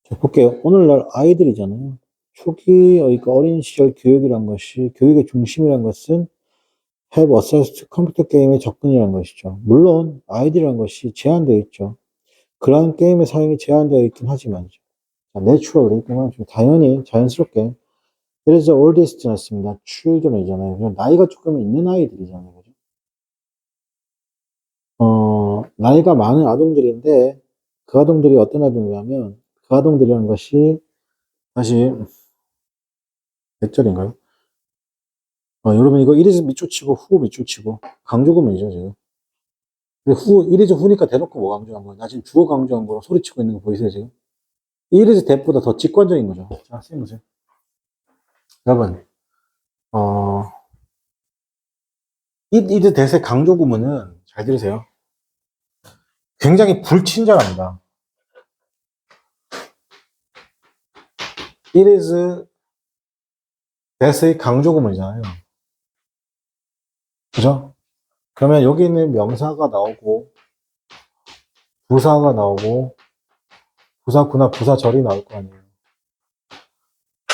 자, 볼게요. 오늘날 아이들이잖아요. 초기, 그러니까 어린 시절 교육이란 것이, 교육의 중심이란 것은 have access 컴퓨터 게임의 접근이라는 것이죠. 물론, 아이들이란 것이 제한되어 있죠. 그러한 게임의 사용이 제한되어 있긴 하지만, 내추럴리, 당연히, 자연스럽게, There is the oldest 였습니다. children이잖아요. 나이가 조금 있는 아이들이잖아요. 그죠? 나이가 많은 아동들인데, 그 아동들이 어떤 아동이냐면, 그 아동들이라는 것이, 다시, 몇 절인가요? 여러분, 이거 1에서 밑줄 치고, 후 밑줄 치고, 강조구문이죠, 지금. 근데 1에서 후니까 대놓고 뭐 강조한 거야? 나 지금 주어 강조한 거로 소리치고 있는 거 보이세요, 지금? 1에서 대보다 더 직관적인 거죠. 자, 선생님 보세요. 여러분, 어, 이드 대세 강조구문은, 잘 들으세요. 굉장히 불친절합니다. It is that의 강조 구문이잖아요. 그죠? 그러면 여기 있는 명사가 나오고, 부사가 나오고, 부사구나 부사절이 나올 거 아니에요.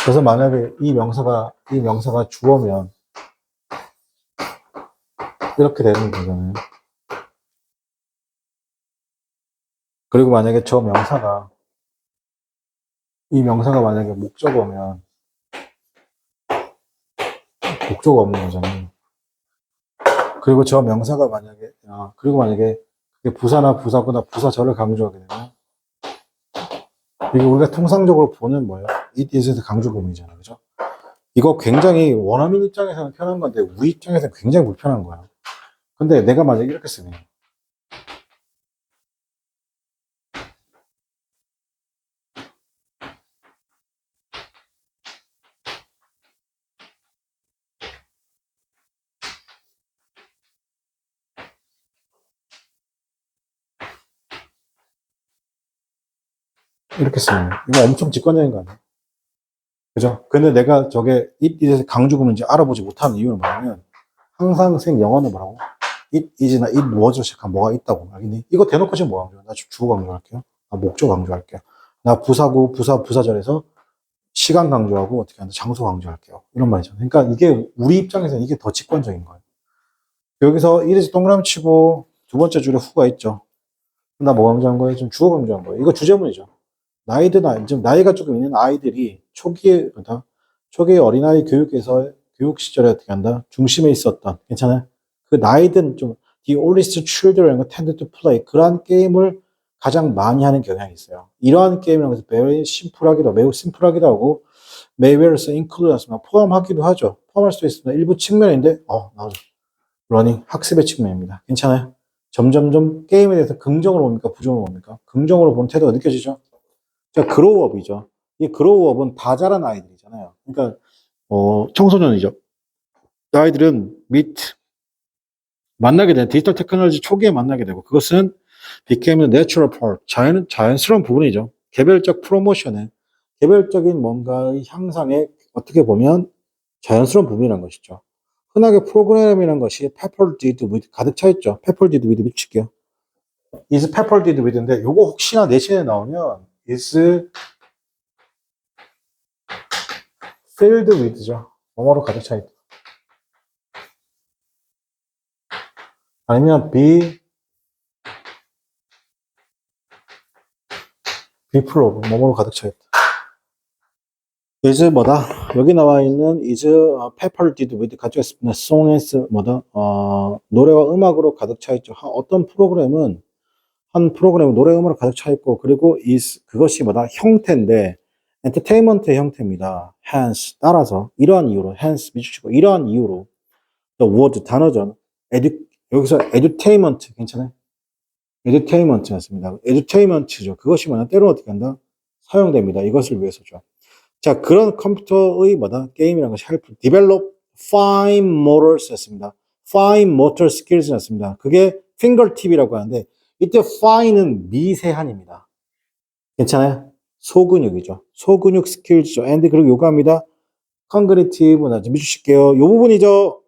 그래서 만약에 이 명사가 주어면, 이렇게 되는 거잖아요. 그리고 만약에 이 명사가 만약에 목적어면, 목적어 없는 거잖아요. 그리고 저 명사가 만약에 그게 부사나 부사구나 부사절을 강조하게 되면, 이게 우리가 통상적으로 보는 뭐예요? it is의 강조 구문이잖아요. 그죠? 이거 굉장히 원어민 입장에서는 편한 건데, 우리 입장에서는 굉장히 불편한 거예요. 근데 내가 만약에 이렇게 쓰면, 이렇게 쓰면, 이거 엄청 직관적인 거 아니에요? 그죠? 근데 내가 저게 it is의 강조 구문인지 알아보지 못하는 이유는 뭐냐면, 항상 영어는 뭐라고? it is나 it was로 시작한 뭐가 있다고. 알겠니? 이거 대놓고 지금 뭐 강조해? 나 주어 강조할게요. 목적 강조할게요. 나 부사구, 부사절에서 시간 강조하고 어떻게 하나 장소 강조할게요. 이런 말이죠. 그러니까 이게 우리 입장에서는 이게 더 직관적인 거예요. 여기서 이래서 동그라미 치고 두 번째 줄에 후가 있죠. 나 뭐 강조한 거예요? 지금 주어 강조한 거예요. 이거 주제문이죠. 지금 나이가 조금 있는 아이들이 초기에 어린아이 교육 시절에 어떻게 한다? 중심에 있었던, 괜찮아요? 그 나이든 좀, the oldest children tend to play. 그러한 게임을 가장 많이 하는 경향이 있어요. 이러한 게임이라고 해서 매우 심플하기도 하고, may wear서 include 습니다 포함하기도 하죠. 포함할 수 있습니다. 일부 측면인데, 나오죠. 러닝, 학습의 측면입니다. 괜찮아요? 점점점 게임에 대해서 긍정으로 봅니까? 부정으로 봅니까? 긍정으로 보는 태도가 느껴지죠? 자, 그로우업이죠. 이 그로우업은 다 자란 아이들이잖아요. 그러니까, 청소년이죠. 아이들은 만나게 되는 디지털 테크놀로지 초기에 만나게 되고, 그것은 became the natural part. 자연스러운 부분이죠. 개별적인 뭔가의 향상에 어떻게 보면 자연스러운 부분이라는 것이죠. 흔하게 프로그램이라는 것이 peppered with 가득 차 있죠. peppered with 붙일게요. is peppered with인데, 요거 혹시나 내신에 나오면 is filled with죠. 뭐뭐로 가득 차 있다. 아니면 be full of 뭐뭐로 가득 차 있다. is 뭐다? 여기 나와 있는 is peppered with 가지고 있습니다. song's 뭐다? 노래와 음악으로 가득 차 있죠. 한 프로그램은 노래 음악으로 가득 차 있고, 그리고 그것이 뭐다? 형태인데 엔터테인먼트의 형태입니다. hence 따라서 이러한 이유로 hence 미주치고 이러한 이유로 the word 단어죠. 여기서 edutainment 괜찮아요? edutainment였습니다. edutainment죠. 그것이 뭐냐? 때로는 어떻게 한다? 사용됩니다. 이것을 위해서죠. 자, 그런 컴퓨터의 뭐다? 게임이라는 것이 help develop fine motors였습니다. fine motor skills였습니다. 그게 fingertip이라고 하는데, 이때 fine은 미세한입니다. 괜찮아요? 소근육이죠. 소근육 스킬즈죠. and 그리고 요구합니다. cognitive, 나 좀 해주실게요. 요 부분이죠.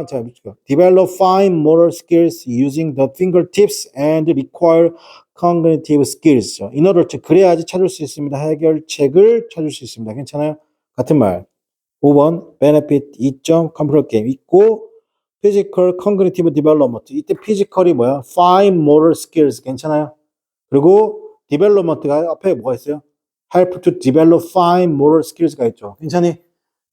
자, develop fine motor skills using the fingertips and require cognitive skills죠. in order to 그래야지 찾을 수 있습니다. 해결책을 찾을 수 있습니다. 괜찮아요? 같은 말. 5번 benefit 이점 컴퓨터 게임 있고 physical cognitive development 이때 physical이 뭐야? fine motor skills 괜찮아요? 그리고 development가 앞에 뭐가 있어요? help to develop fine motor skills가 있죠. 괜찮니?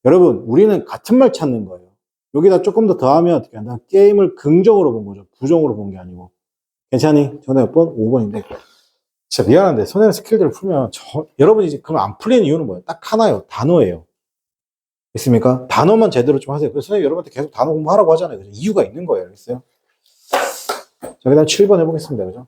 여러분, 우리는 같은 말 찾는 거예요. 여기다 조금 더 더하면 어떻게 한다? 게임을 긍정으로 본 거죠. 부정으로 본 게 아니고. 괜찮니? 전에 몇 번? 5번인데. 진짜 미안한데, 손해는 스킬들을 풀면, 여러분이 이제 그럼 안 풀리는 이유는 뭐예요? 딱 하나예요. 단어예요. 있습니까? 단어만 제대로 좀 하세요. 그래서 선생님 여러분한테 계속 단어 공부하라고 하잖아요. 그죠? 이유가 있는 거예요. 알겠어요? 자, 그 다음 7번 해보겠습니다. 그죠?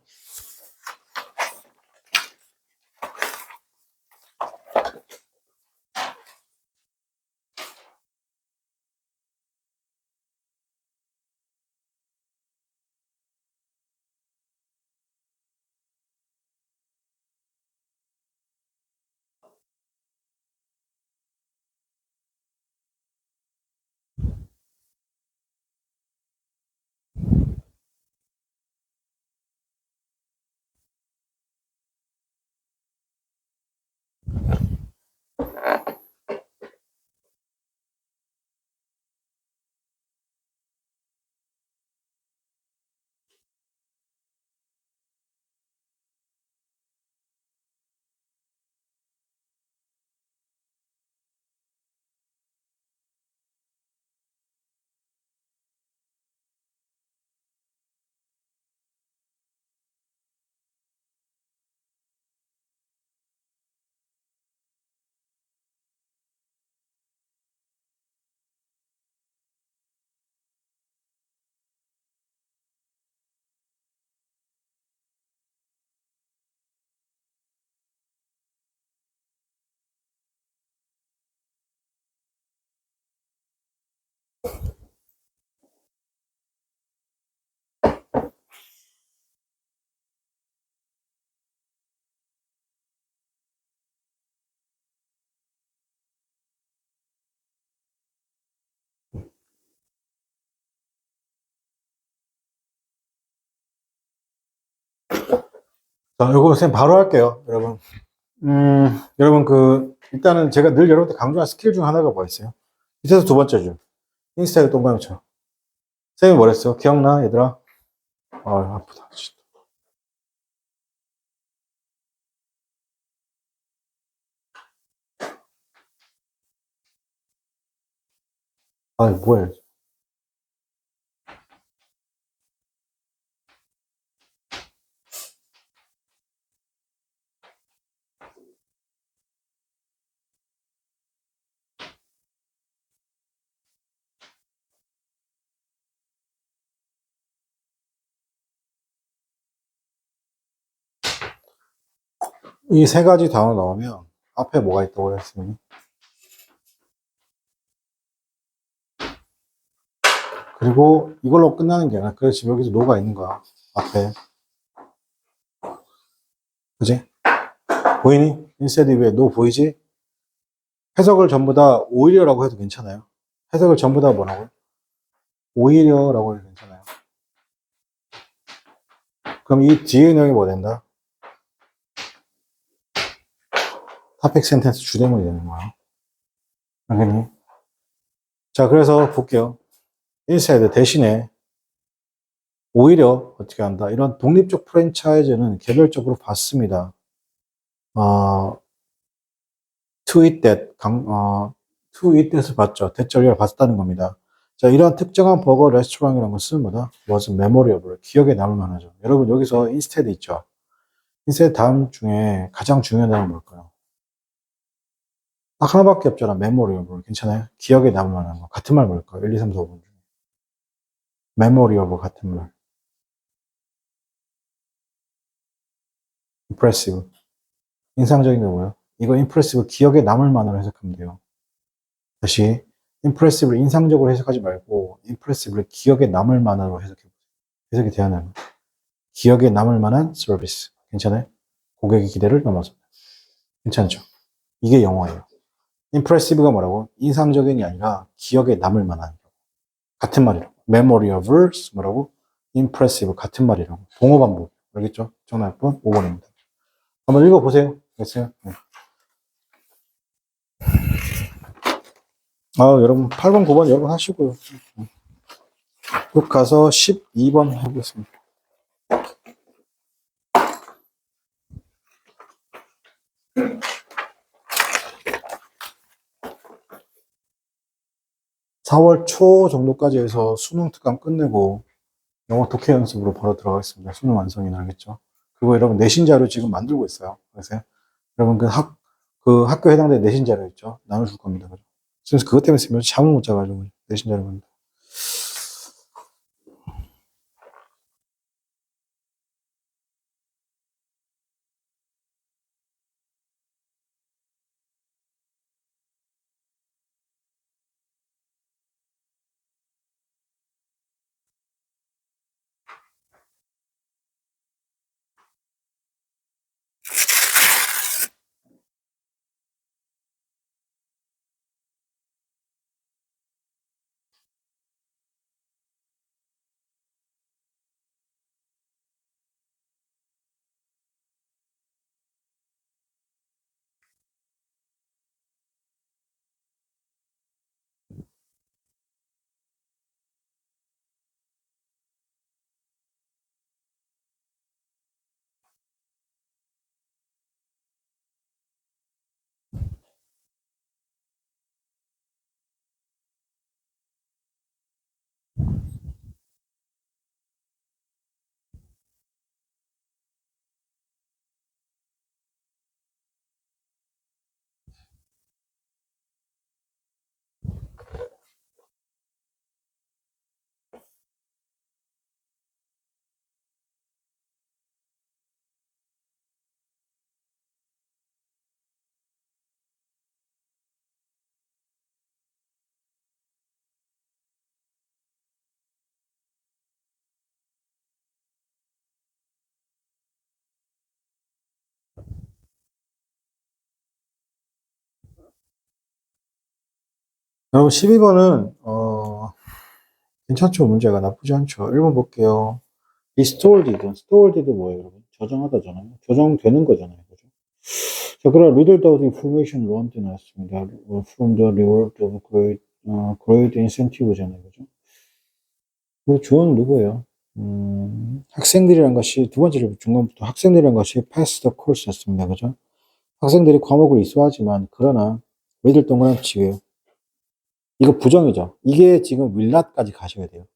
자, 이거 선생님 바로 할게요, 여러분. 여러분, 일단은 제가 늘 여러분한테 강조한 스킬 중 하나가 뭐였어요? 밑에서 두 번째 줄. 인스타일 동그라미처럼. 선생님이 뭐랬어? 기억나, 얘들아? 아프다. 진짜. 뭐야. 이 세 가지 단어 나오면 앞에 뭐가 있다고 했으면 그리고 이걸로 끝나는 게 아니라 그래서 지금 여기서 노가 있는 거야. 앞에. 그지? 보이니? 인stead 위에 노 보이지? 해석을 전부 다 오히려라고 해도 괜찮아요. 해석을 전부 다 뭐라고? 오히려라고 해도 괜찮아요. 그럼 이 뒤에 내용이 뭐 된다? topic sentence 주대문이 되는 거야. 알겠니? 자, 그래서 볼게요. instead 대신에 오히려 어떻게 한다? 이런 독립적 프랜차이즈는 개별적으로 받습니다. to it that, to it that을 봤죠. 대절리를 봤다는 겁니다. 자, 이러한 특정한 버거 레스토랑이라는 것은 뭐다? was memorable. 기억에 남을 만하죠. 여러분, 여기서 instead 있죠. instead 다음 중에 가장 중요한 단어는 뭘까요? 딱 하나밖에 없잖아. memorable. 괜찮아요? 기억에 남을 만한 거. 같은 말 뭘까요? 1, 2, 3, 4, 5번 중에. memorable 같은 말. impressive. 인상적인 게 뭐예요? 이거 impressive 기억에 남을 만으로 해석하면 돼요. 다시 impressive를 인상적으로 해석하지 말고 impressive를 기억에 남을 만으로 해석해보세요. 해석이 되어나요? 기억에 남을 만한 서비스. 괜찮아요? 고객의 기대를 넘어서. 괜찮죠? 이게 영어예요. impressive가 뭐라고? 인상적인이 아니라 기억에 남을 만한. 같은 말이라고. memorable 뭐라고? impressive 같은 말이라고. 동어 반복. 알겠죠? 정답 5번입니다. 한번 읽어보세요. 됐어요? 네. 여러분 8번, 9번 여러분 하시고요. 쭉 가서 12번 해보겠습니다. 4월 초 정도까지 해서 수능 특강 끝내고 영어 독해 연습으로 바로 들어가겠습니다. 수능 완성이 알겠죠? 그리고 여러분 내신 자료 지금 만들고 있어요. 그래서 여러분 그 학교에 해당되는 내신 자료 있죠? 나눠줄 겁니다. 그래서 그것 때문에 지금 잠을 못 자가지고 내신 자료 만들. 여러분 12번은 괜찮죠? 문제가 나쁘지 않죠. 1번 볼게요. stored 뭐예요, 여러분? 저장하다잖아요. 저장되는 거잖아요. 그죠? 자, 그럼 read the information learned 나왔습니다. from the reward of grade incentive잖아요. 그죠? 그 주어는 누구예요? 학생들이란 것이, 두 번째로 중간부터 학생들이란 것이 pass the course였습니다. 그죠? 학생들이 과목을 이수하지만, 그러나, 왜들 동그라미 치고요. 이거 부정이죠. 이게 지금 will not까지 가셔야 돼요.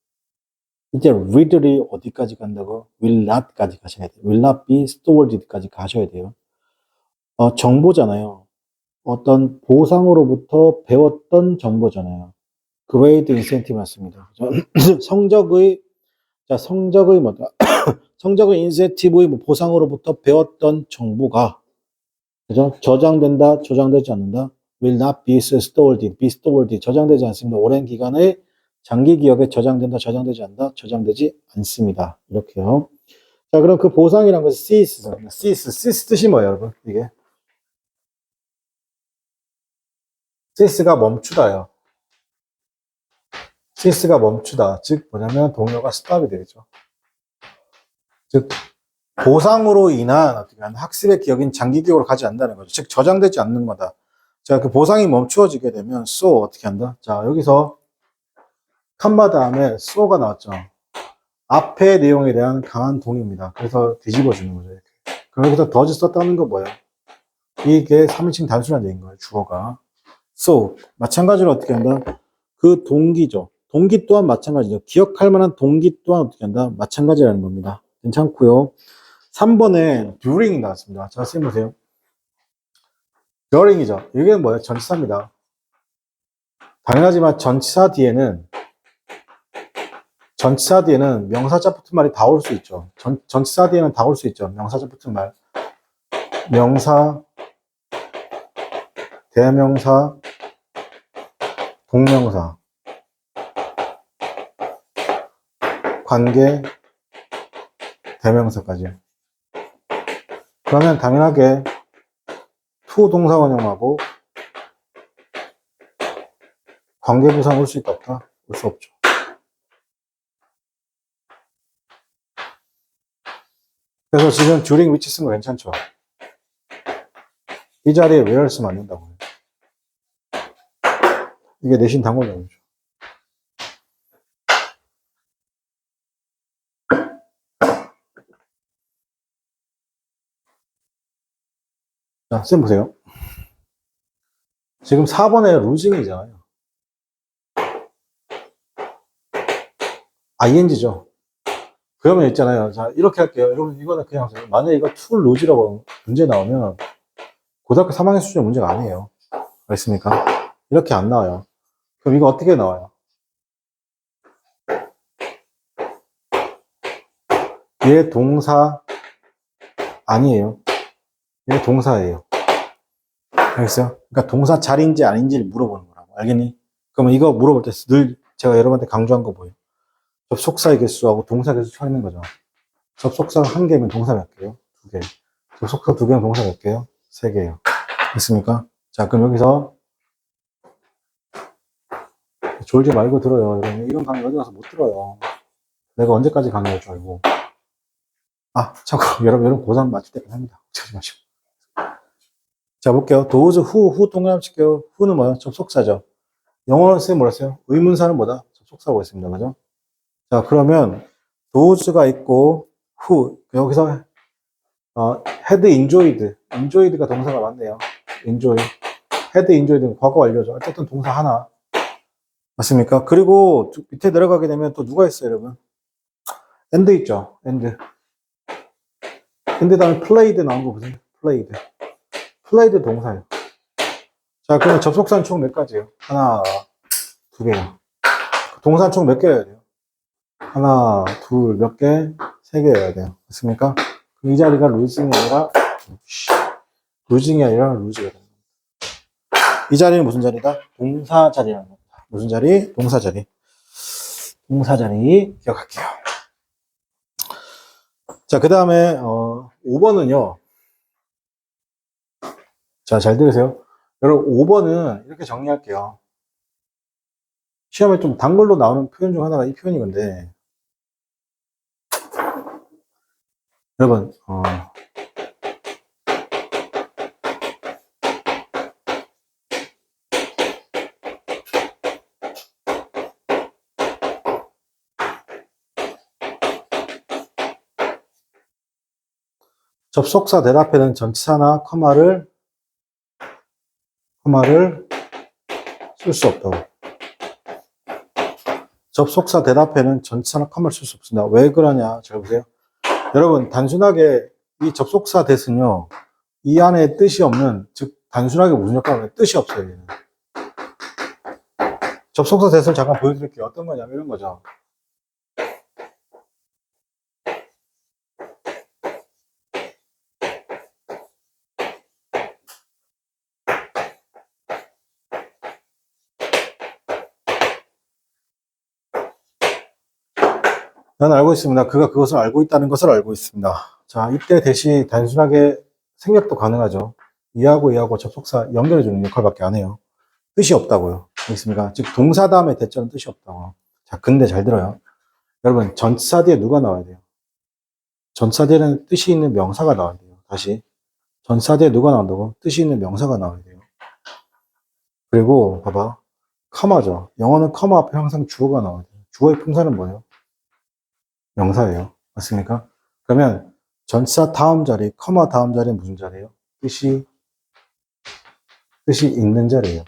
이제 will이 어디까지 간다고? will not까지 가셔야 돼요. will not be stored까지 가셔야 돼요. 정보잖아요. 어떤 보상으로부터 배웠던 정보잖아요. grade incentive 맞습니다. 성적의, 자, 성적의 뭐다? 성적의 인센티브의 뭐 보상으로부터 배웠던 정보가, 그죠? 저장된다, 저장되지 않는다. will not be stored, 저장되지 않습니다. 오랜 기간의 장기 기억에 저장된다, 저장되지 않는다, 저장되지 않습니다. 이렇게요. 자, 그럼 그 보상이란 것은 cease 뜻이 뭐예요, 여러분? 이게 cease가 멈추다요. cease가 멈추다. 즉 뭐냐면 동요가 stop이 되겠죠. 즉 보상으로 인한 어떻게 학습의 기억인 장기 기억으로 가지 않는다는 거죠. 즉 저장되지 않는 거다. 자, 그 보상이 멈추어지게 되면 so 어떻게 한다? 자, 여기서 칸마 다음에 so가 나왔죠. 앞의 내용에 대한 강한 동의입니다. 그래서 뒤집어주는 거죠. 이렇게. 그럼 여기서 does 썼다는 거 뭐예요? 이게 3인칭 단순한 얘기인 거예요. 주어가. so 마찬가지로 어떻게 한다? 그 동기죠. 동기 또한 마찬가지죠. 기억할 만한 동기 또한 어떻게 한다? 마찬가지라는 겁니다. 괜찮고요. 3번에 during이 나왔습니다. 자, 선생님 보세요. during이죠. 이게 뭐예요? 전치사입니다. 당연하지만 전치사 뒤에는 명사자 붙은 말이 다 올 수 있죠. 전치사 뒤에는 다 올 수 있죠. 명사자 붙은 말. 명사, 대명사, 동명사, 관계, 대명사까지. 그러면 당연하게 to 동사 원형하고 관계부사 올 수 있다 없다? 올 수 없죠. 그래서 지금 during which 쓴 거 괜찮죠? 이 자리에 where 쓰면 안 된다고요. 이게 내신 단골명이죠. 자, 쌤 보세요. 지금 4번에 losing이잖아요. ing죠. 그러면 있잖아요. 자, 이렇게 할게요. 여러분, 이거는 그냥, 만약에 이거 to lose라고 문제 나오면 고등학교 3학년 수준의 문제가 아니에요. 알겠습니까? 이렇게 안 나와요. 그럼 이거 어떻게 나와요? 얘 동사 아니에요. 얘 동사예요. 알겠어요? 그러니까 동사 자리인지 아닌지를 물어보는 거라고. 알겠니? 그러면 이거 물어볼 때 늘 제가 여러분한테 강조한 거 뭐예요? 접속사의 개수하고 동사 개수 쳐있는 거죠. 접속사 한 개면 동사 몇 개요? 두 개. 접속사 두 개면 동사 몇 개요? 세 개요. 됐습니까? 자, 그럼 여기서 졸지 말고 들어요. 여러분, 이런 강의 어디 가서 못 들어요. 내가 언제까지 강의할 줄 알고. 아, 참고, 여러분 고3 맞출 때까지 합니다. 걱정하지 마시고. 자, 볼게요. those who 동그라미 칠게요. who는 뭐야? 접속사죠. 영어는 쌤 뭐라 했어요? 의문사는 뭐다? 접속사고 있습니다. 그죠? 자, 그러면 those가 있고 who 여기서 had enjoyed가 동사가 맞네요. enjoy. had enjoyed는 과거 완료죠. 어쨌든 동사 하나. 맞습니까? 그리고 밑에 내려가게 되면 또 누가 있어요, 여러분? and 있죠. and 다음에 played 나온 거 보세요. played 동사예요. 자, 그러면 접속사는 총 몇 가지예요? 하나, 두 개요. 동사는 총 몇 개여야 돼요? 하나, 둘, 몇 개? 세 개여야 돼요. 맞습니까? 이 자리가 루징이 아니라 루즈가 됩니다. 이 자리는 무슨 자리다? 동사 자리라는 겁니다. 무슨 자리? 동사 자리. 동사 자리 기억할게요. 자, 그 다음에 5번은요. 자, 잘 들으세요. 여러분 5번은 이렇게 정리할게요. 시험에 좀 단글로 나오는 표현 중 하나가 이 표현이 건데, 여러분, 접속사 대답에는 전치사나 커마를 쓸 수 없다고. 접속사 대답에는 전치사나 커마를 쓸 수 없습니다. 왜 그러냐? 잘 보세요. 여러분, 단순하게 이 접속사 대는요, 이 안에 뜻이 없는, 즉, 단순하게 무슨 역할을 뜻이 없어요. 얘는. 접속사 대를 잠깐 보여드릴게요. 어떤 거냐면 이런 거죠. 나는 알고 있습니다. 그가 그것을 알고 있다는 것을 알고 있습니다. 자, 이때 대시 단순하게 생략도 가능하죠. 이하고 접속사 연결해주는 역할밖에 안 해요. 뜻이 없다고요. 알겠습니까? 즉, 동사 다음에 대자는 뜻이 없다고. 자, 근데 잘 들어요. 여러분, 전치사 뒤에 누가 나와야 돼요? 전치사 뒤에는 뜻이 있는 명사가 나와야 돼요. 다시. 전치사 뒤에 누가 나온다고? 뜻이 있는 명사가 나와야 돼요. 그리고, 봐봐. 커마죠. 영어는 커마 앞에 항상 주어가 나와야 돼요. 주어의 품사는 뭐예요? 명사예요. 맞습니까? 그러면 전치사 다음 자리, 커마 다음 자리는 무슨 자리예요? 뜻이 있는 자리예요.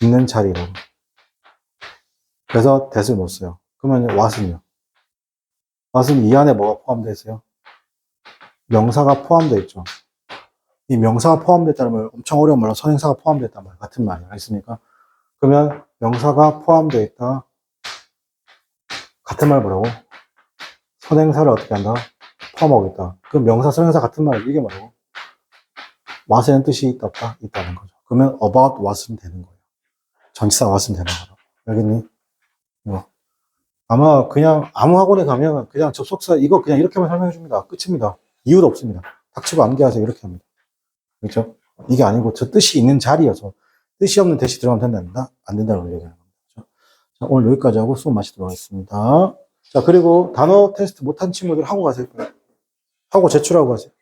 있는 자리라고. 그래서 that을 못 써요. 그러면 what은요? what은 이 안에 뭐가 포함되어 있어요? 명사가 포함되어 있죠. 이 명사가 포함됐다는 말 엄청 어려운 말로 선행사가 포함됐단 말 같은 말이에요. 알겠습니까? 그러면 명사가 포함되어 있다. 같은 말 뭐라고? 선행사를 어떻게 한다? 포함하고 있다. 그럼 명사, 선행사 같은 말 이게 뭐라고? what에는 뜻이 있다, 없다? 있다는 거죠. 그러면 about what은 되는 거예요. 전치사 what은 되는 거죠. 알겠니? 이거. 아마 그냥 아무 학원에 가면 그냥 접속사 이거 그냥 이렇게만 설명해 줍니다. 끝입니다. 이유도 없습니다. 닥치고 암기하세요. 이렇게 합니다. 그렇죠? 이게 아니고 저 뜻이 있는 자리여서 뜻이 없는 대시 들어가면 된다? 안 된다고 얘기하는 겁니다. 그렇죠? 자, 오늘 여기까지 하고 수업 마치도록 하겠습니다. 자, 그리고 단어 테스트 못한 친구들 하고 가세요. 하고 제출하고 가세요.